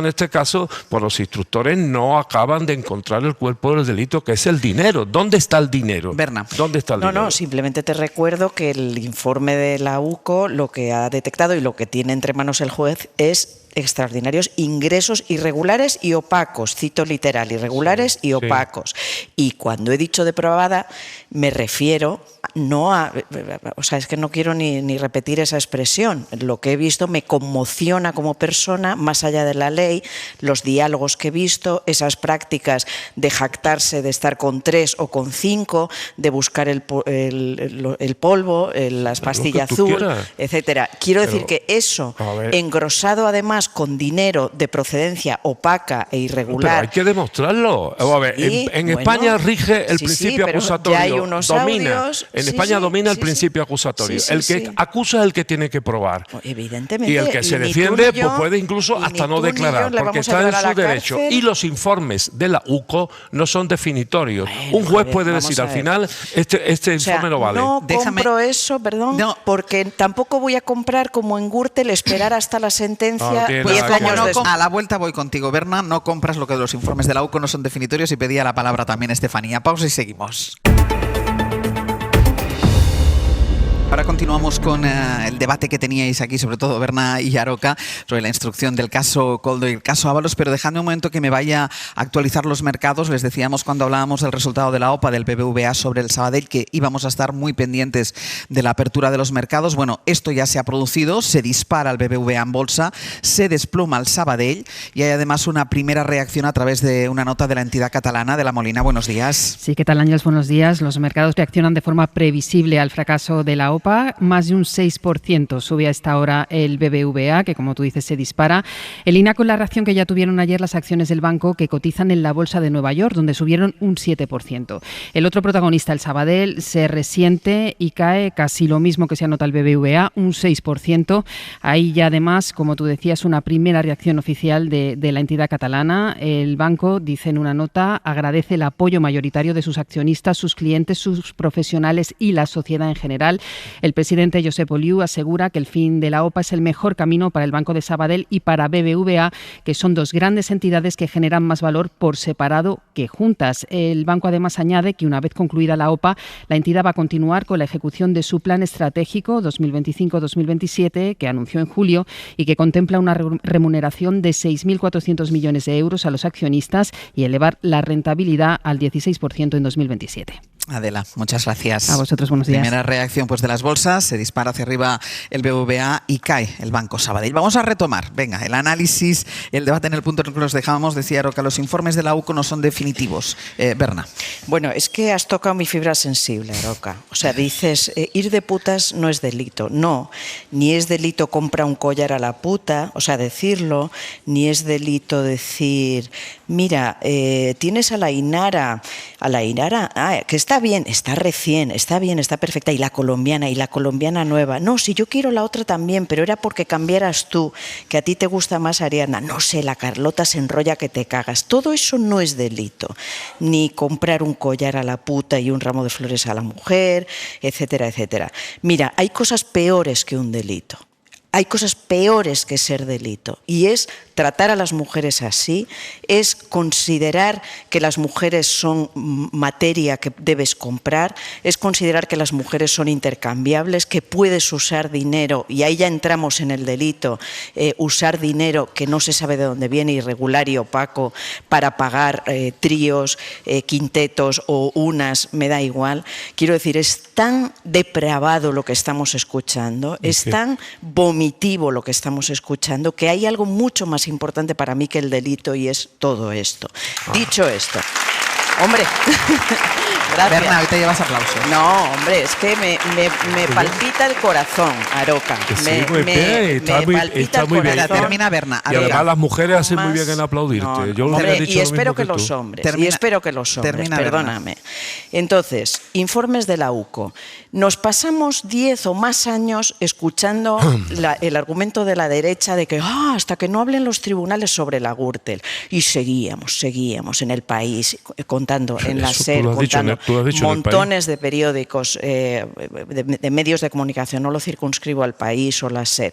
este caso, pues los instructores no acaban de encontrar el cuerpo del delito, que es el dinero. ¿Dónde está el dinero? Berna. ¿Dónde está el dinero? No, simplemente te recuerdo que el informe de la UCO lo que ha detectado y lo que tiene entre manos el juez es extraordinarios ingresos irregulares y opacos, cito literal, irregulares y opacos. Y cuando he dicho depravada, me refiero no a... O sea, es que no quiero ni repetir esa expresión. Lo que he visto me conmociona como persona, más allá de la ley, los diálogos que he visto, esas prácticas de jactarse de estar con 3 o con 5, de buscar el polvo, las pastillas azul, etcétera. Quiero decir que eso, engrosado además con dinero de procedencia opaca e irregular. Pero hay que demostrarlo. A ver, en España rige el principio acusatorio. Ya hay unos audios. En España domina el principio acusatorio. El que acusa es el que tiene que probar. Evidentemente. Y el que se defiende pues puede incluso hasta no declarar, porque está en su derecho. Y los informes de la UCO no son definitorios. Un juez puede decir al final, este informe no vale. No compro eso, perdón, porque tampoco voy a comprar como en Gürtel esperar hasta la sentencia. Pues a la vuelta voy contigo, Berna. No compras lo que los informes de la UCO no son definitorios y pedía la palabra también Estefanía. Pausa y seguimos. Ahora continuamos con el debate que teníais aquí, sobre todo Berna y Aroca, sobre la instrucción del caso Koldo y el caso Ábalos, pero dejadme un momento que me vaya a actualizar los mercados. Les decíamos cuando hablábamos del resultado de la OPA del BBVA sobre el Sabadell que íbamos a estar muy pendientes de la apertura de los mercados. Bueno, esto ya se ha producido, se dispara el BBVA en bolsa, se desploma el Sabadell y hay además una primera reacción a través de una nota de la entidad catalana de La Molina. Buenos días. Sí, ¿qué tal, Ángels? Buenos días. Los mercados reaccionan de forma previsible al fracaso de la OPA. Más de un 6% sube a esta hora el BBVA, que como tú dices se dispara. En línea con la reacción que ya tuvieron ayer las acciones del banco que cotizan en la Bolsa de Nueva York, donde subieron un 7%. El otro protagonista, el Sabadell, se resiente y cae casi lo mismo que se anota el BBVA, un 6%. Ahí ya además, como tú decías, una primera reacción oficial de la entidad catalana. El banco, dice en una nota, agradece el apoyo mayoritario de sus accionistas, sus clientes, sus profesionales y la sociedad en general El presidente Josep Oliu asegura que el fin de la OPA es el mejor camino para el Banco de Sabadell y para BBVA, que son dos grandes entidades que generan más valor por separado que juntas. El banco además añade que una vez concluida la OPA, la entidad va a continuar con la ejecución de su plan estratégico 2025-2027, que anunció en julio y que contempla una remuneración de 6.400 millones de euros a los accionistas y elevar la rentabilidad al 16% en 2027. Adela, muchas gracias. A vosotros, buenos días. Primera reacción pues de las bolsas, se dispara hacia arriba el BBVA y cae el Banco Sabadell. Vamos a retomar, venga, el análisis, el debate en el punto en el que los dejábamos. Decía Aroca, los informes de la UCO no son definitivos. Berna. Bueno, es que has tocado mi fibra sensible, Aroca. O sea, dices, ir de putas no es delito. No, ni es delito comprar un collar a la puta, o sea, decirlo, ni es delito decir, mira, tienes a la Inara, que está bien, está recién, está bien, está perfecta, y la colombiana nueva. No, si yo quiero la otra también, pero era porque cambiaras tú, que a ti te gusta más Ariadna. No sé, la Carlota se enrolla que te cagas. Todo eso no es delito. Ni comprar un collar a la puta y un ramo de flores a la mujer, etcétera, etcétera. Mira, hay cosas peores que un delito. Hay cosas peores que ser delito, y es tratar a las mujeres así, es considerar que las mujeres son materia que debes comprar, es considerar que las mujeres son intercambiables, que puedes usar dinero, y ahí ya entramos en el delito, usar dinero que no se sabe de dónde viene, irregular y opaco, para pagar tríos, quintetos o unas, me da igual. Quiero decir, es tan depravado lo que estamos escuchando, es tan vomitivo lo que estamos escuchando, que hay algo mucho más importante para mí que el delito, y es todo esto. Dicho esto, hombre, gracias. Berna, hoy te llevas aplausos. No, hombre, es que me palpita el corazón, Aroca. Me palpita el corazón. Termina, Berna. Y además las mujeres hacen muy bien en aplaudirte. No, Yo hombre, dicho y espero que los hombres. Termina, perdóname. Entonces, informes de la UCO. Nos pasamos 10 o más años escuchando el argumento de la derecha de que hasta que no hablen los tribunales sobre la Gürtel. Y seguíamos en el país contando, en la SER, contando montones de periódicos, de medios de comunicación, no lo circunscribo al país o la SER.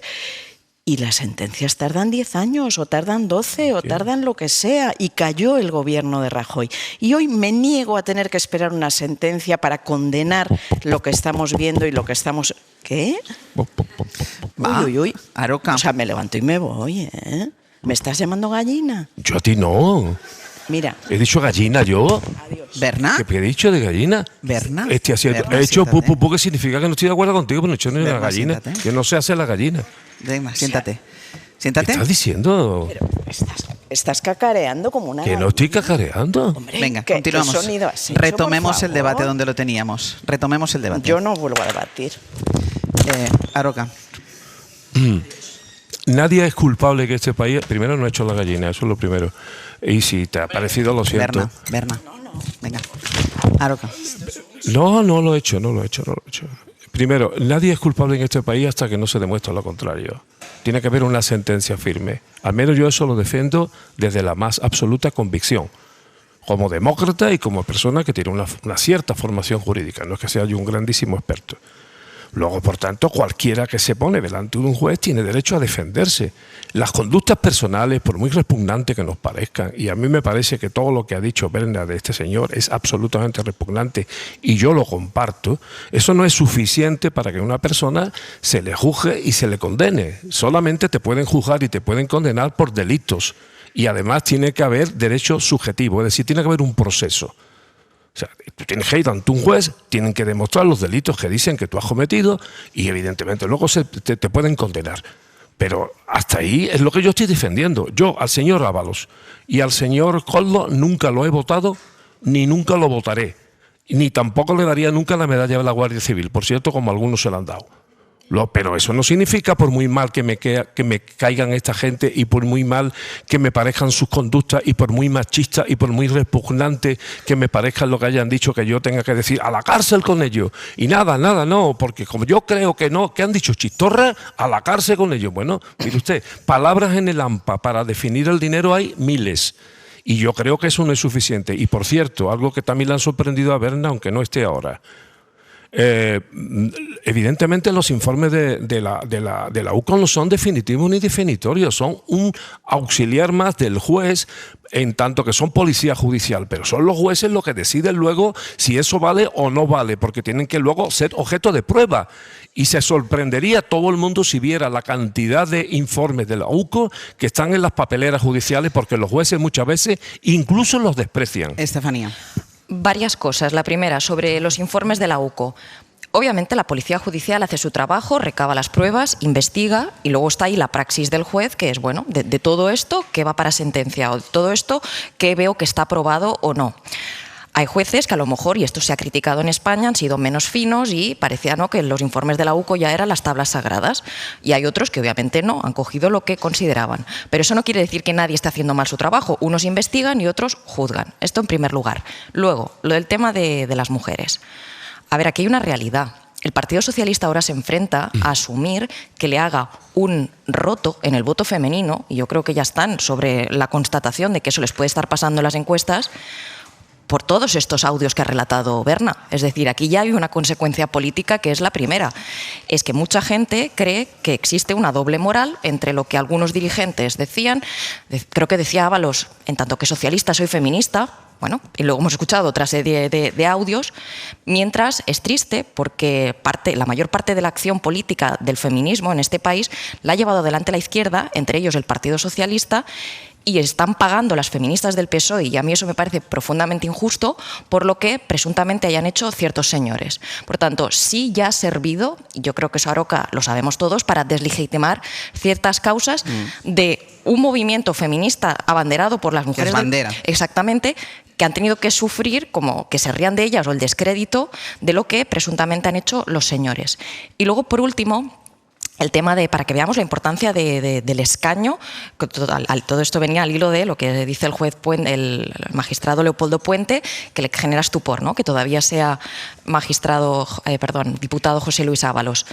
Y las sentencias tardan 10 años, o tardan 12, o tardan lo que sea. Y cayó el gobierno de Rajoy. Y hoy me niego a tener que esperar una sentencia para condenar lo que estamos viendo y lo que estamos... ¿Qué? Uy. Aroca. O sea, me levanto y me voy, ¿eh? ¿Me estás llamando gallina? Yo a ti no. Mira. ¿He dicho gallina yo? Adiós. ¿Berna? ¿Qué he dicho de gallina? ¿Berna? He hecho pu, que significa que no estoy de acuerdo contigo, pero no he hecho ni una gallina. Siéntate. Que no se hace la gallina. Venga, siéntate. ¿Qué estás diciendo? Pero estás cacareando como una... Que no estoy cacareando. Hombre, venga, continuamos. ¿qué sonido has hecho, Retomemos por el debate favor? donde lo teníamos. Retomemos el debate. Yo no vuelvo a debatir. Aroca. Nadie es culpable que este país... Primero no ha hecho la gallina, eso es lo primero. Y si te ha parecido, lo siento. Berna. Venga. Aroca. No lo he hecho. Primero, nadie es culpable en este país hasta que no se demuestre lo contrario. Tiene que haber una sentencia firme. Al menos yo eso lo defiendo desde la más absoluta convicción. Como demócrata y como persona que tiene una cierta formación jurídica. No es que sea yo un grandísimo experto. Luego, por tanto, cualquiera que se pone delante de un juez tiene derecho a defenderse. Las conductas personales, por muy repugnantes que nos parezcan, y a mí me parece que todo lo que ha dicho Berna de este señor es absolutamente repugnante, y yo lo comparto, eso no es suficiente para que una persona se le juzgue y se le condene. Solamente te pueden juzgar y te pueden condenar por delitos. Y además tiene que haber derecho subjetivo, es decir, tiene que haber un proceso. O sea, tú tienes que ir ante un juez, tienen que demostrar los delitos que dicen que tú has cometido y evidentemente luego te pueden condenar. Pero hasta ahí es lo que yo estoy defendiendo. Yo al señor Ábalos y al señor Koldo nunca lo he votado ni nunca lo votaré. Ni tampoco le daría nunca la medalla de la Guardia Civil, por cierto, como algunos se la han dado. Pero eso no significa, por muy mal que me caigan esta gente y por muy mal que me parezcan sus conductas y por muy machista y por muy repugnante que me parezcan lo que hayan dicho, que yo tenga que decir a la cárcel con ellos. Y nada, no, porque como yo creo que no, que han dicho chistorra, a la cárcel con ellos. Bueno, mire usted, palabras en el AMPA para definir el dinero hay miles. Y yo creo que eso no es suficiente. Y por cierto, algo que también le han sorprendido a Berna, aunque no esté ahora. Evidentemente los informes de la UCO no son definitivos ni definitorios, son un auxiliar más del juez, en tanto que son policía judicial, pero son los jueces los que deciden luego si eso vale o no vale, porque tienen que luego ser objeto de prueba. Y se sorprendería todo el mundo si viera la cantidad de informes de la UCO que están en las papeleras judiciales, porque los jueces muchas veces incluso los desprecian. Estefanía. Varias cosas. La primera, sobre los informes de la UCO. Obviamente la policía judicial hace su trabajo, recaba las pruebas, investiga y luego está ahí la praxis del juez, que es, bueno, de todo esto, ¿qué va para sentencia? O de todo esto, ¿qué veo que está aprobado o no? Hay jueces que a lo mejor, y esto se ha criticado en España, han sido menos finos y parecía, ¿no?, que los informes de la UCO ya eran las tablas sagradas. Y hay otros que obviamente no, han cogido lo que consideraban. Pero eso no quiere decir que nadie esté haciendo mal su trabajo. Unos investigan y otros juzgan. Esto en primer lugar. Luego, lo del tema de las mujeres. A ver, aquí hay una realidad. El Partido Socialista ahora se enfrenta a asumir que le haga un roto en el voto femenino, y yo creo que ya están sobre la constatación de que eso les puede estar pasando en las encuestas, por todos estos audios que ha relatado Berna. Es decir, aquí ya hay una consecuencia política que es la primera. Es que mucha gente cree que existe una doble moral entre lo que algunos dirigentes decían. Creo que decía Ábalos, en tanto que socialista soy feminista. Bueno, y luego hemos escuchado otra serie de audios, mientras es triste porque la mayor parte de la acción política del feminismo en este país la ha llevado adelante la izquierda, entre ellos el Partido Socialista, y están pagando las feministas del PSOE, y a mí eso me parece profundamente injusto, por lo que presuntamente hayan hecho ciertos señores. Por tanto, sí ya ha servido, y yo creo que eso, Aroca, lo sabemos todos, para deslegitimar ciertas causas de un movimiento feminista abanderado por las mujeres. Exactamente, que han tenido que sufrir, como que se rían de ellas, o el descrédito de lo que presuntamente han hecho los señores. Y luego, por último, el tema de, para que veamos la importancia del escaño, todo esto venía al hilo de lo que dice el juez el magistrado Leopoldo Puente, que le genera estupor, ¿no?, que todavía sea diputado José Luis Ábalos.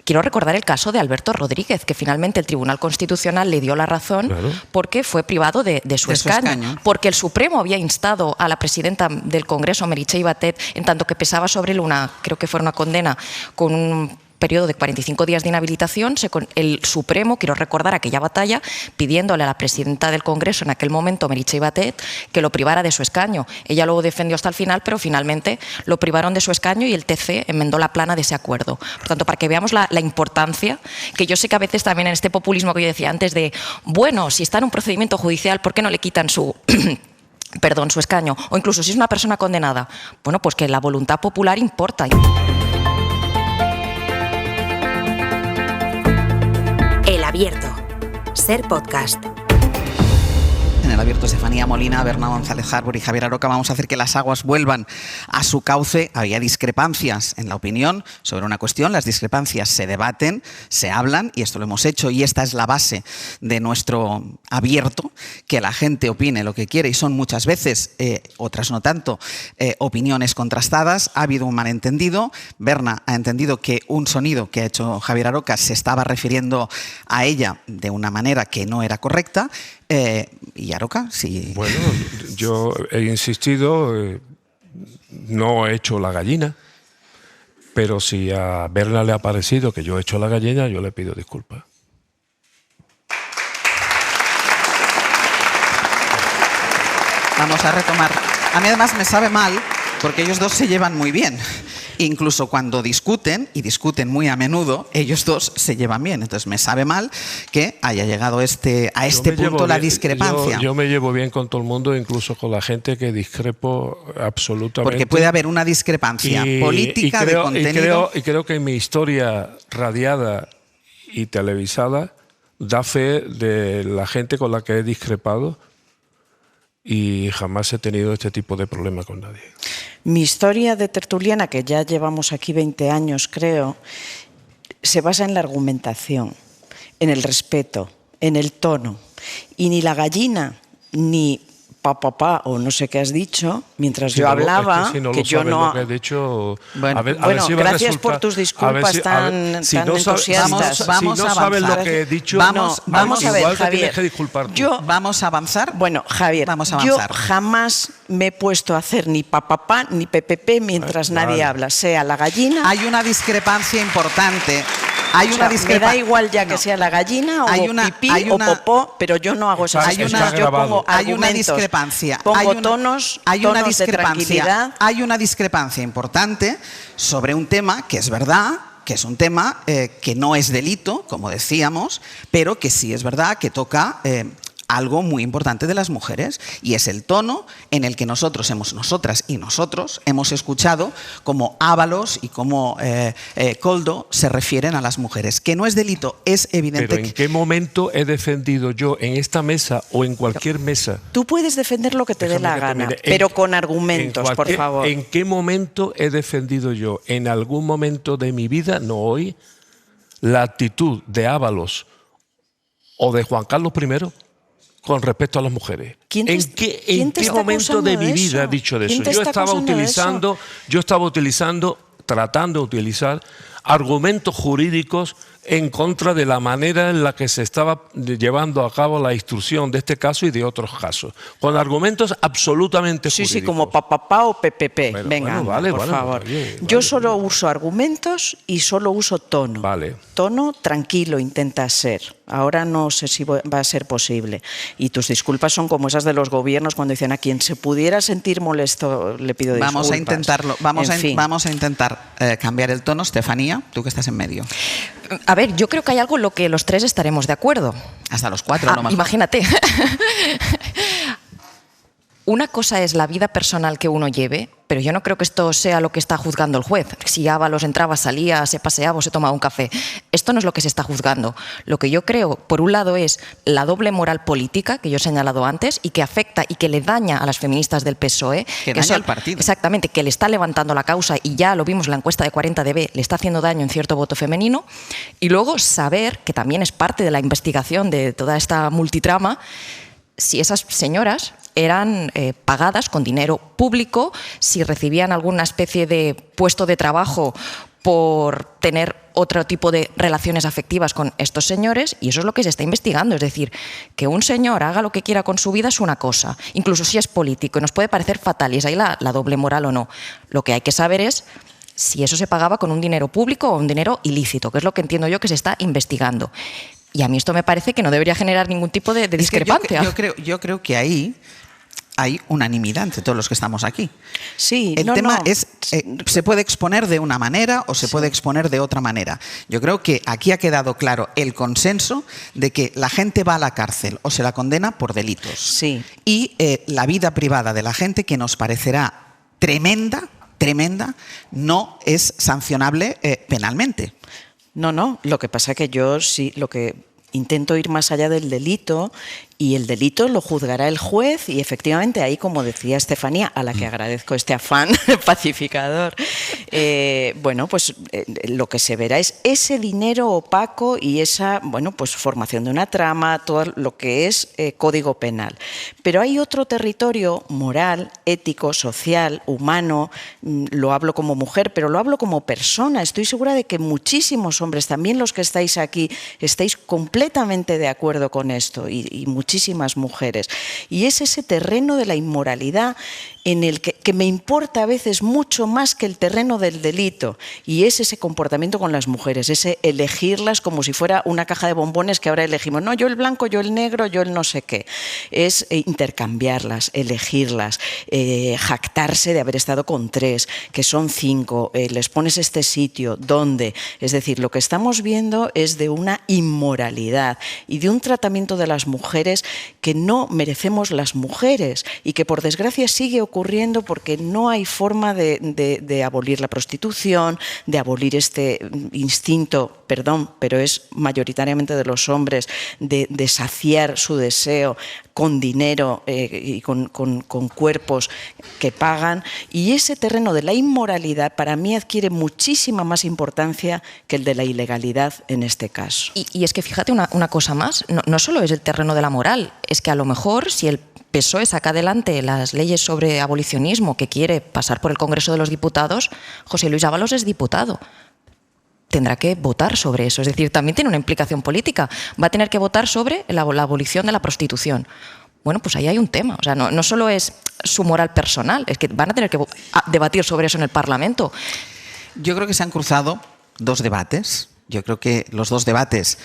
Quiero recordar el caso de Alberto Rodríguez, que finalmente el Tribunal Constitucional le dio la razón, claro, porque fue privado de su escaño, porque el Supremo había instado a la presidenta del Congreso, Meritxell Batet, en tanto que pesaba sobre él creo que fue una condena con un periodo de 45 días de inhabilitación, el Supremo, quiero recordar aquella batalla, pidiéndole a la presidenta del Congreso en aquel momento, Meritxell Batet, que lo privara de su escaño. Ella luego defendió hasta el final, pero finalmente lo privaron de su escaño y el TC enmendó la plana de ese acuerdo. Por tanto, para que veamos la importancia, que yo sé que a veces también en este populismo que yo decía antes de, bueno, si está en un procedimiento judicial, ¿por qué no le quitan su escaño? O incluso si es una persona condenada. Bueno, pues que la voluntad popular importa. El Abierto. Ser Podcast. En El Abierto, Estefanía Molina, Berna González Harbor y Javier Aroca. Vamos a hacer que las aguas vuelvan a su cauce. Había discrepancias en la opinión sobre una cuestión. Las discrepancias se debaten, se hablan, y esto lo hemos hecho, y esta es la base de nuestro Abierto, que la gente opine lo que quiere, y son muchas veces, otras no tanto, opiniones contrastadas. Ha habido un malentendido. Berna ha entendido que un sonido que ha hecho Javier Aroca se estaba refiriendo a ella de una manera que no era correcta. ¿Y Aroca? Sí. Bueno, yo he insistido, no he hecho la gallina, pero si a Berna le ha parecido que yo he hecho la gallina, yo le pido disculpas. Vamos a retomar. A mí además me sabe mal, porque ellos dos se llevan muy bien. Incluso cuando discuten, y discuten muy a menudo, ellos dos se llevan bien. Entonces me sabe mal que haya llegado a este punto la discrepancia. Yo me llevo bien con todo el mundo, incluso con la gente que discrepo absolutamente. Porque puede haber una discrepancia política de contenido. Y creo que mi historia radiada y televisada da fe de la gente con la que he discrepado, y jamás he tenido este tipo de problema con nadie. Mi historia de tertuliana, que ya llevamos aquí 20 años, creo, se basa en la argumentación, en el respeto, en el tono. Y ni la gallina, ni papá o no sé qué has dicho, mientras yo hablaba, es que si no que lo yo sabes no... lo que has dicho, Bueno, a ver si va a gracias resultar, por tus disculpas tan entusiastas. Si no sabes lo que he dicho, vamos a ver, igual te Javier, tienes que disculpar tú. ¿Vamos a avanzar? Bueno, Javier, yo jamás me he puesto a hacer ni papapá ni pepepe mientras nadie habla, sea la gallina... Hay una discrepancia importante. Me da igual ya que sea la gallina o pipí o popó, pero yo no hago esas cosas. Yo pongo hay una argumentos, discrepancia. pongo tonos de tranquilidad. Hay una discrepancia importante sobre un tema que es verdad, que es un tema que no es delito, como decíamos, pero que sí es verdad que toca... algo muy importante de las mujeres, y es el tono en el que nosotras y nosotros hemos escuchado cómo Ábalos y cómo Koldo se refieren a las mujeres, que no es delito, es evidente. Pero ¿en qué momento he defendido yo en esta mesa o en cualquier mesa? Tú puedes defender lo que te dé la gana, pero con argumentos, por favor. ¿En qué momento he defendido yo, en algún momento de mi vida, no hoy, la actitud de Ábalos o de Juan Carlos I con respecto a las mujeres? ¿En qué momento de mi vida he dicho de eso? Yo estaba utilizando, tratando de utilizar argumentos jurídicos en contra de la manera en la que se estaba llevando a cabo la instrucción de este caso y de otros casos, con argumentos absolutamente jurídicos. Sí, como papapá o pepepe. Venga, por favor. Yo solo uso argumentos y solo uso tono. Tono tranquilo intenta ser. Ahora no sé si va a ser posible. Y tus disculpas son como esas de los gobiernos cuando dicen a quien se pudiera sentir molesto le pido disculpas. Vamos a intentarlo. Vamos a intentar cambiar el tono. Estefanía, tú que estás en medio. A ver, yo creo que hay algo en lo que los tres estaremos de acuerdo. Hasta los cuatro, no más. Imagínate. Una cosa es la vida personal que uno lleve, pero yo no creo que esto sea lo que está juzgando el juez. Si Ábalos entraba, salía, se paseaba o se tomaba un café. Esto no es lo que se está juzgando. Lo que yo creo, por un lado, es la doble moral política que yo he señalado antes y que afecta y que le daña a las feministas del PSOE. Que daña al partido. Exactamente, que le está levantando la causa y ya lo vimos en la encuesta de 40DB, le está haciendo daño en cierto voto femenino. Y luego saber, que también es parte de la investigación de toda esta multitrama, si esas señoras eran pagadas con dinero público, si recibían alguna especie de puesto de trabajo por tener otro tipo de relaciones afectivas con estos señores, y eso es lo que se está investigando. Es decir, que un señor haga lo que quiera con su vida es una cosa, incluso si es político, y nos puede parecer fatal, y es ahí la doble moral o no. Lo que hay que saber es si eso se pagaba con un dinero público o un dinero ilícito, que es lo que entiendo yo que se está investigando. Y a mí esto me parece que no debería generar ningún tipo de discrepancia. Yo creo que ahí hay unanimidad entre todos los que estamos aquí. Sí, el tema es, se puede exponer de una manera o se puede exponer de otra manera. Yo creo que aquí ha quedado claro el consenso de que la gente va a la cárcel o se la condena por delitos. Sí. Y la vida privada de la gente, que nos parecerá tremenda, no es sancionable penalmente. No, lo que pasa es que yo sí, lo que intento ir más allá del delito, y el delito lo juzgará el juez, y efectivamente ahí, como decía Estefanía, a la que agradezco este afán pacificador, lo que se verá es ese dinero opaco y esa, formación de una trama, todo lo que es código penal. Pero hay otro territorio moral, ético, social, humano, lo hablo como mujer, pero lo hablo como persona. Estoy segura de que muchísimos hombres, también los que estáis aquí, estáis completamente de acuerdo con esto, y muchísimas mujeres. Y es ese terreno de la inmoralidad en el que me importa a veces mucho más que el terreno del delito, y es ese comportamiento con las mujeres, ese elegirlas como si fuera una caja de bombones que ahora elegimos, no, yo el blanco, yo el negro, yo el no sé qué. Es intercambiarlas, elegirlas, jactarse de haber estado con 3, que son 5, les pones este sitio, ¿dónde? Es decir, lo que estamos viendo es de una inmoralidad y de un tratamiento de las mujeres que no merecemos las mujeres, y que por desgracia sigue ocurriendo porque no hay forma de abolir la prostitución, de abolir este instinto, perdón, pero es mayoritariamente de los hombres, de saciar su deseo con dinero y con cuerpos que pagan. Y ese terreno de la inmoralidad para mí adquiere muchísima más importancia que el de la ilegalidad en este caso. Y es que fíjate una cosa más, no solo es el terreno de la moral, es que a lo mejor si el PSOE saca adelante las leyes sobre abolicionismo que quiere pasar por el Congreso de los Diputados, José Luis Ábalos es diputado. Tendrá que votar sobre eso, es decir, también tiene una implicación política. Va a tener que votar sobre la abolición de la prostitución. Bueno, pues ahí hay un tema. O sea, no solo es su moral personal, es que van a tener que debatir sobre eso en el Parlamento. Yo creo que se han cruzado dos debates. Yo creo que los dos debates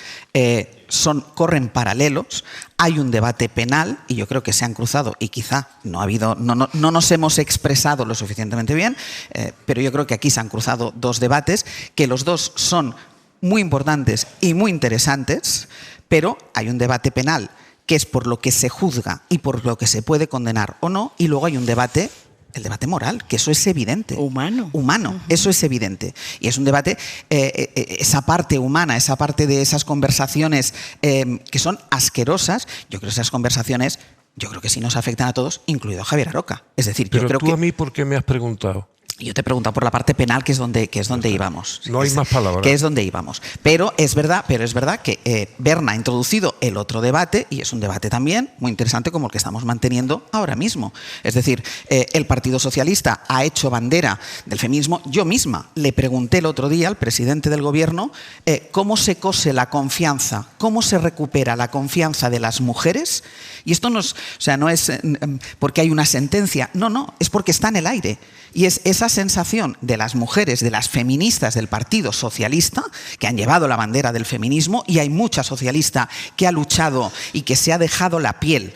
corren paralelos. Hay un debate penal y yo creo que se han cruzado y quizá no nos hemos expresado lo suficientemente bien, pero yo creo que aquí se han cruzado dos debates que los dos son muy importantes y muy interesantes, pero hay un debate penal que es por lo que se juzga y por lo que se puede condenar o no, y luego hay un debate, el debate moral, que eso es evidente. Humano. Eso es evidente. Y es un debate, esa parte humana, esa parte de esas conversaciones que son asquerosas, yo creo que esas conversaciones, que sí nos afectan a todos, incluido a Javier Aroca. Es decir, pero yo creo tú que... a mí, ¿por qué me has preguntado? Yo te he preguntado por la parte penal, que es donde íbamos. No hay más palabras. Que es donde íbamos. Pero es verdad que Berna ha introducido el otro debate, y es un debate también muy interesante como el que estamos manteniendo ahora mismo. Es decir, el Partido Socialista ha hecho bandera del feminismo. Yo misma le pregunté el otro día al presidente del Gobierno cómo se cose la confianza, cómo se recupera la confianza de las mujeres. Y esto no es porque hay una sentencia, no, es porque está en el aire. Y es esa sensación de las mujeres, de las feministas del Partido Socialista, que han llevado la bandera del feminismo, y hay mucha socialista que ha luchado y que se ha dejado la piel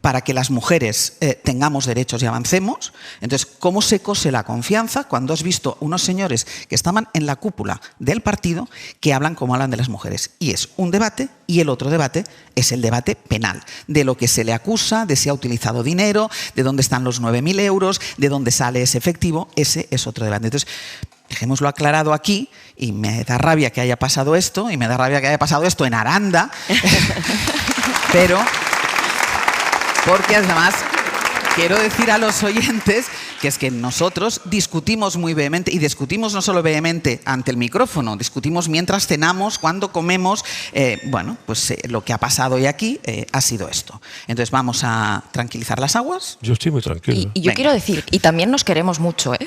para que las mujeres tengamos derechos y avancemos. Entonces, ¿cómo se cose la confianza cuando has visto unos señores que estaban en la cúpula del partido que hablan como hablan de las mujeres? Y es un debate, y el otro debate es el debate penal, de lo que se le acusa, de si ha utilizado dinero, de dónde están los 9.000 euros, de dónde sale ese efectivo. Ese es otro debate. Entonces, dejémoslo aclarado aquí, y me da rabia que haya pasado esto, y me da rabia que haya pasado esto en Aranda, pero... Porque además quiero decir a los oyentes que es que nosotros discutimos muy vehemente, y discutimos no solo vehemente ante el micrófono, discutimos mientras cenamos, cuando comemos. Lo que ha pasado hoy aquí ha sido esto. Entonces vamos a tranquilizar las aguas. Yo estoy muy tranquilo. Y yo quiero decir, y también nos queremos mucho, ¿eh?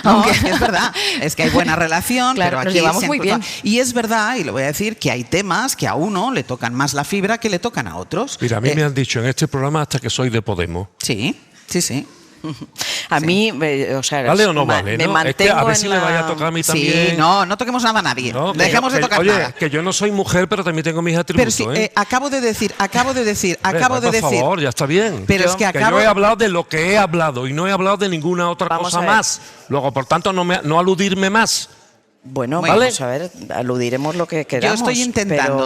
No, es verdad, es que hay buena relación, claro, pero aquí nos llevamos muy bien. Y es verdad, y lo voy a decir, que hay temas que a uno le tocan más la fibra que le tocan a otros. Mira, a mí me han dicho en este programa hasta que soy de Podemos. Sí. A mí, o sea, ¿vale o no vale? Me ¿no? mantengo es que a ver si me vaya a tocar a mí también. Sí, no toquemos nada a nadie. No, dejemos de tocar nada. Que yo no soy mujer, pero también tengo mis atributos. Pero sí, acabo de decir. Por favor, ya está bien. Pero es que yo he hablado de lo que he hablado y no he hablado de ninguna otra cosa más. Luego, por tanto, no aludirme más. Bueno, ¿vale? Vamos a ver, aludiremos lo que queramos. Yo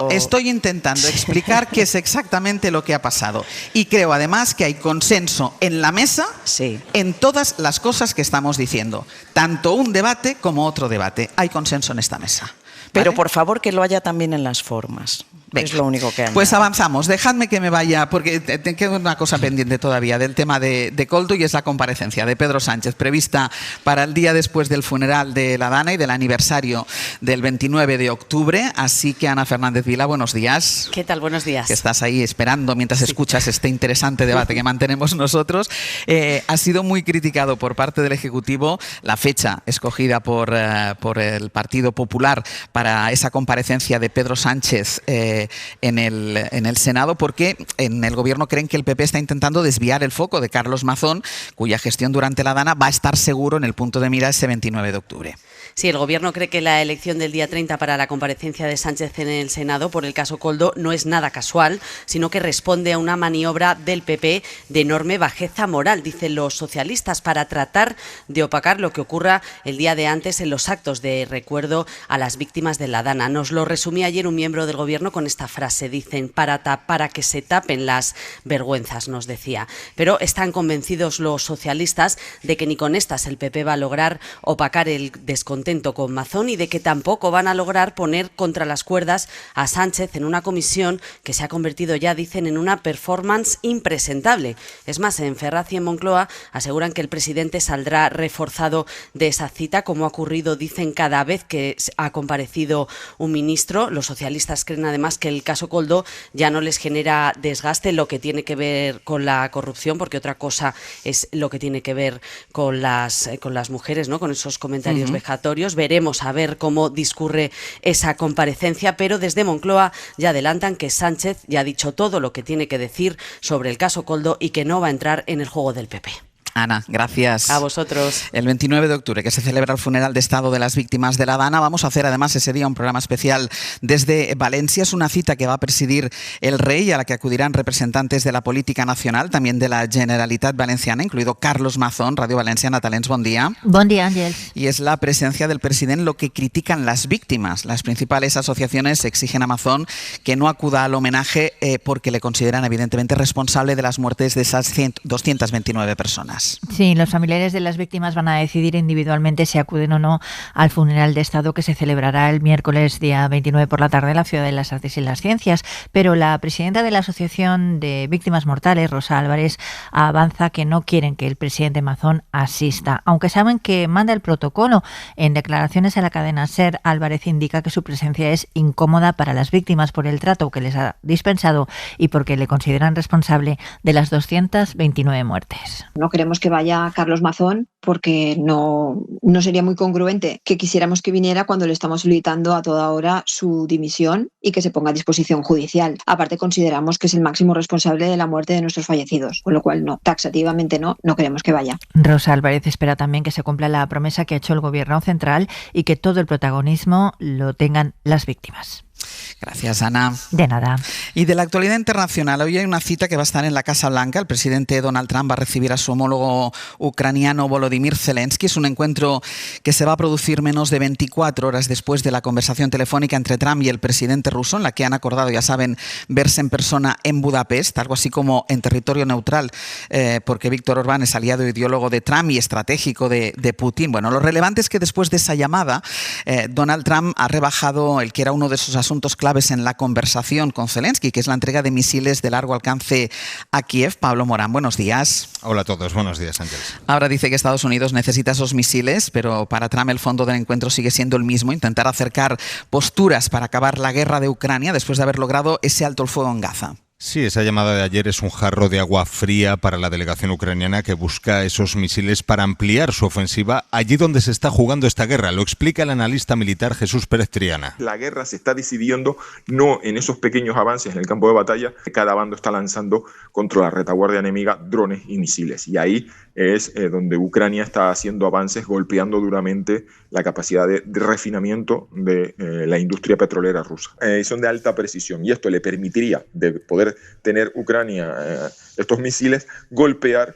estoy intentando explicar qué es exactamente lo que ha pasado. Y creo además que hay consenso en la mesa en todas las cosas que estamos diciendo. Tanto un debate como otro debate. Hay consenso en esta mesa. ¿Vale? Pero por favor que lo haya también en las formas. Venga, es lo único que añado. Pues avanzamos. Dejadme que me vaya, porque te queda una cosa pendiente todavía del tema de Koldo, y es la comparecencia de Pedro Sánchez, prevista para el día después del funeral de la Dana y del aniversario del 29 de octubre. Así que, Ana Fernández Vila, buenos días. ¿Qué tal? Buenos días. Que estás ahí esperando mientras escuchas este interesante debate que mantenemos nosotros. Ha sido muy criticado por parte del Ejecutivo la fecha escogida por el Partido Popular para esa comparecencia de Pedro Sánchez en el Senado, porque en el Gobierno creen que el PP está intentando desviar el foco de Carlos Mazón, cuya gestión durante la Dana va a estar seguro en el punto de mira ese 29 de octubre. Sí, el Gobierno cree que la elección del día 30 para la comparecencia de Sánchez en el Senado por el caso Koldo no es nada casual, sino que responde a una maniobra del PP de enorme bajeza moral, dicen los socialistas, para tratar de opacar lo que ocurra el día de antes en los actos de recuerdo a las víctimas de la Dana. Nos lo resumía ayer un miembro del Gobierno con esta frase, dicen, para que se tapen las vergüenzas, nos decía. Pero están convencidos los socialistas de que ni con estas el PP va a lograr opacar el descontento con Mazón, y de que tampoco van a lograr poner contra las cuerdas a Sánchez en una comisión que se ha convertido ya, dicen, en una performance impresentable. Es más, en Ferraz y en Moncloa aseguran que el presidente saldrá reforzado de esa cita, como ha ocurrido, dicen, cada vez que ha comparecido un ministro. Los socialistas creen además que el caso Koldo ya no les genera desgaste lo que tiene que ver con la corrupción, porque otra cosa es lo que tiene que ver con las mujeres, ¿no? Con esos comentarios vejatorios. Veremos a ver cómo discurre esa comparecencia, pero desde Moncloa ya adelantan que Sánchez ya ha dicho todo lo que tiene que decir sobre el caso Koldo y que no va a entrar en el juego del PP. Ana, gracias. A vosotros. El 29 de octubre, que se celebra el funeral de Estado de las víctimas de la Dana, vamos a hacer además ese día un programa especial desde Valencia. Es una cita que va a presidir el rey, a la que acudirán representantes de la política nacional, también de la Generalitat Valenciana, incluido Carlos Mazón, Radio Valencia. Natalens, bon día. Bon día, Ángel. Y es la presencia del presidente lo que critican las víctimas. Las principales asociaciones exigen a Mazón que no acuda al homenaje porque le consideran evidentemente responsable de las muertes de esas 229 personas. Sí, los familiares de las víctimas van a decidir individualmente si acuden o no al funeral de Estado que se celebrará el miércoles día 29 por la tarde en la Ciudad de las Artes y las Ciencias. Pero la presidenta de la Asociación de Víctimas Mortales, Rosa Álvarez, avanza que no quieren que el presidente Mazón asista, aunque saben que manda el protocolo. En declaraciones a la cadena SER, Álvarez indica que su presencia es incómoda para las víctimas por el trato que les ha dispensado y porque le consideran responsable de las 229 muertes. No queremos que vaya Carlos Mazón porque no sería muy congruente que quisiéramos que viniera cuando le estamos solicitando a toda hora su dimisión y que se ponga a disposición judicial. Aparte, consideramos que es el máximo responsable de la muerte de nuestros fallecidos, con lo cual no, taxativamente no queremos que vaya. Rosa Álvarez espera también que se cumpla la promesa que ha hecho el Gobierno central y que todo el protagonismo lo tengan las víctimas. Gracias, Ana. De nada. Y de la actualidad internacional, hoy hay una cita que va a estar en la Casa Blanca. El presidente Donald Trump va a recibir a su homólogo ucraniano Volodymyr Zelensky. Es un encuentro que se va a producir menos de 24 horas después de la conversación telefónica entre Trump y el presidente ruso, en la que han acordado, ya saben, verse en persona en Budapest, algo así como en territorio neutral, porque Víctor Orbán es aliado ideólogo de Trump y estratégico de Putin. Bueno, lo relevante es que después de esa llamada, Donald Trump ha rebajado el que era uno de sus asuntos claves en la conversación con Zelensky, que es la entrega de misiles de largo alcance a Kiev. Pablo Morán, buenos días. Hola a todos, buenos días, Ángeles. Ahora dice que Estados Unidos necesita esos misiles, pero para Trump el fondo del encuentro sigue siendo el mismo, intentar acercar posturas para acabar la guerra de Ucrania después de haber logrado ese alto el fuego en Gaza. Sí, esa llamada de ayer es un jarro de agua fría para la delegación ucraniana que busca esos misiles para ampliar su ofensiva allí donde se está jugando esta guerra. Lo explica el analista militar Jesús Pérez Triana. La guerra se está decidiendo no en esos pequeños avances en el campo de batalla que cada bando está lanzando contra la retaguardia enemiga drones y misiles. Y ahí es donde Ucrania está haciendo avances, golpeando duramente la capacidad de refinamiento de la industria petrolera rusa. Son de alta precisión y esto le permitiría, de poder tener Ucrania estos misiles, golpear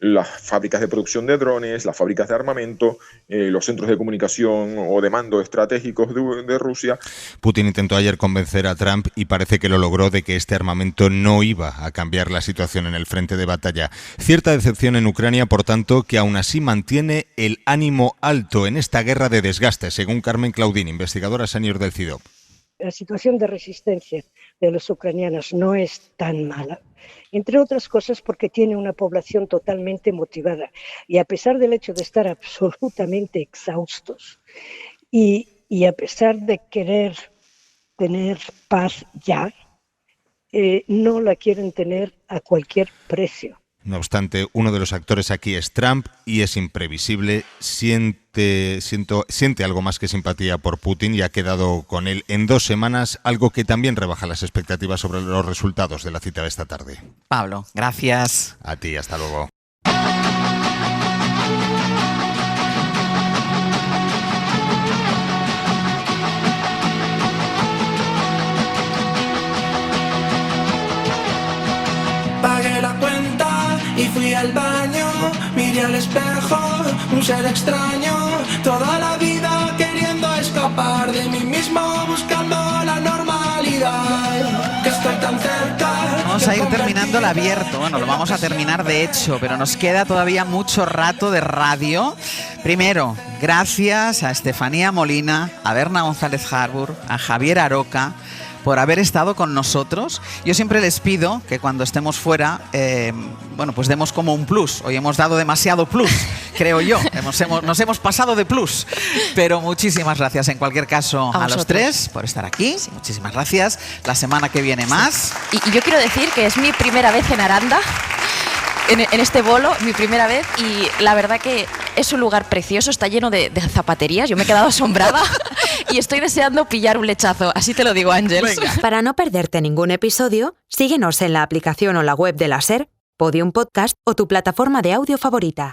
las fábricas de producción de drones, las fábricas de armamento, los centros de comunicación o de mando estratégicos de Rusia. Putin intentó ayer convencer a Trump y parece que lo logró de que este armamento no iba a cambiar la situación en el frente de batalla. Cierta decepción en Ucrania, por tanto, que aún así mantiene el ánimo alto en esta guerra de desgaste, según Carmen Claudín, investigadora senior del CIDOB. La situación de resistencia de los ucranianos no es tan mala, entre otras cosas porque tiene una población totalmente motivada y a pesar del hecho de estar absolutamente exhaustos y a pesar de querer tener paz ya, no la quieren tener a cualquier precio. No obstante, uno de los actores aquí es Trump y es imprevisible, siente algo más que simpatía por Putin y ha quedado con él en 2 semanas, algo que también rebaja las expectativas sobre los resultados de la cita de esta tarde. Pablo, gracias. A ti, hasta luego. Pagué la cuenta y fui al baño, miré al espejo, un ser extraño, toda la vida queriendo escapar de mí mismo, buscando la normalidad, que estoy tan cerca. Vamos a ir terminando el abierto, bueno, lo vamos a terminar de hecho, pero nos queda todavía mucho rato de radio. Primero, gracias a Estefanía Molina, a Berna González Harbour, a Javier Aroca, por haber estado con nosotros. Yo siempre les pido que cuando estemos fuera, pues demos como un plus. Hoy hemos dado demasiado plus, creo yo. Nos hemos pasado de plus. Pero muchísimas gracias en cualquier caso a los tres por estar aquí. Sí. Muchísimas gracias. La semana que viene más. Y yo quiero decir que es mi primera vez en Aranda. En este bolo, mi primera vez, y la verdad que es un lugar precioso, está lleno de zapaterías, yo me he quedado asombrada y estoy deseando pillar un lechazo, así te lo digo, Ángels. Para no perderte ningún episodio, síguenos en la aplicación o la web de la SER, Podium Podcast o tu plataforma de audio favorita.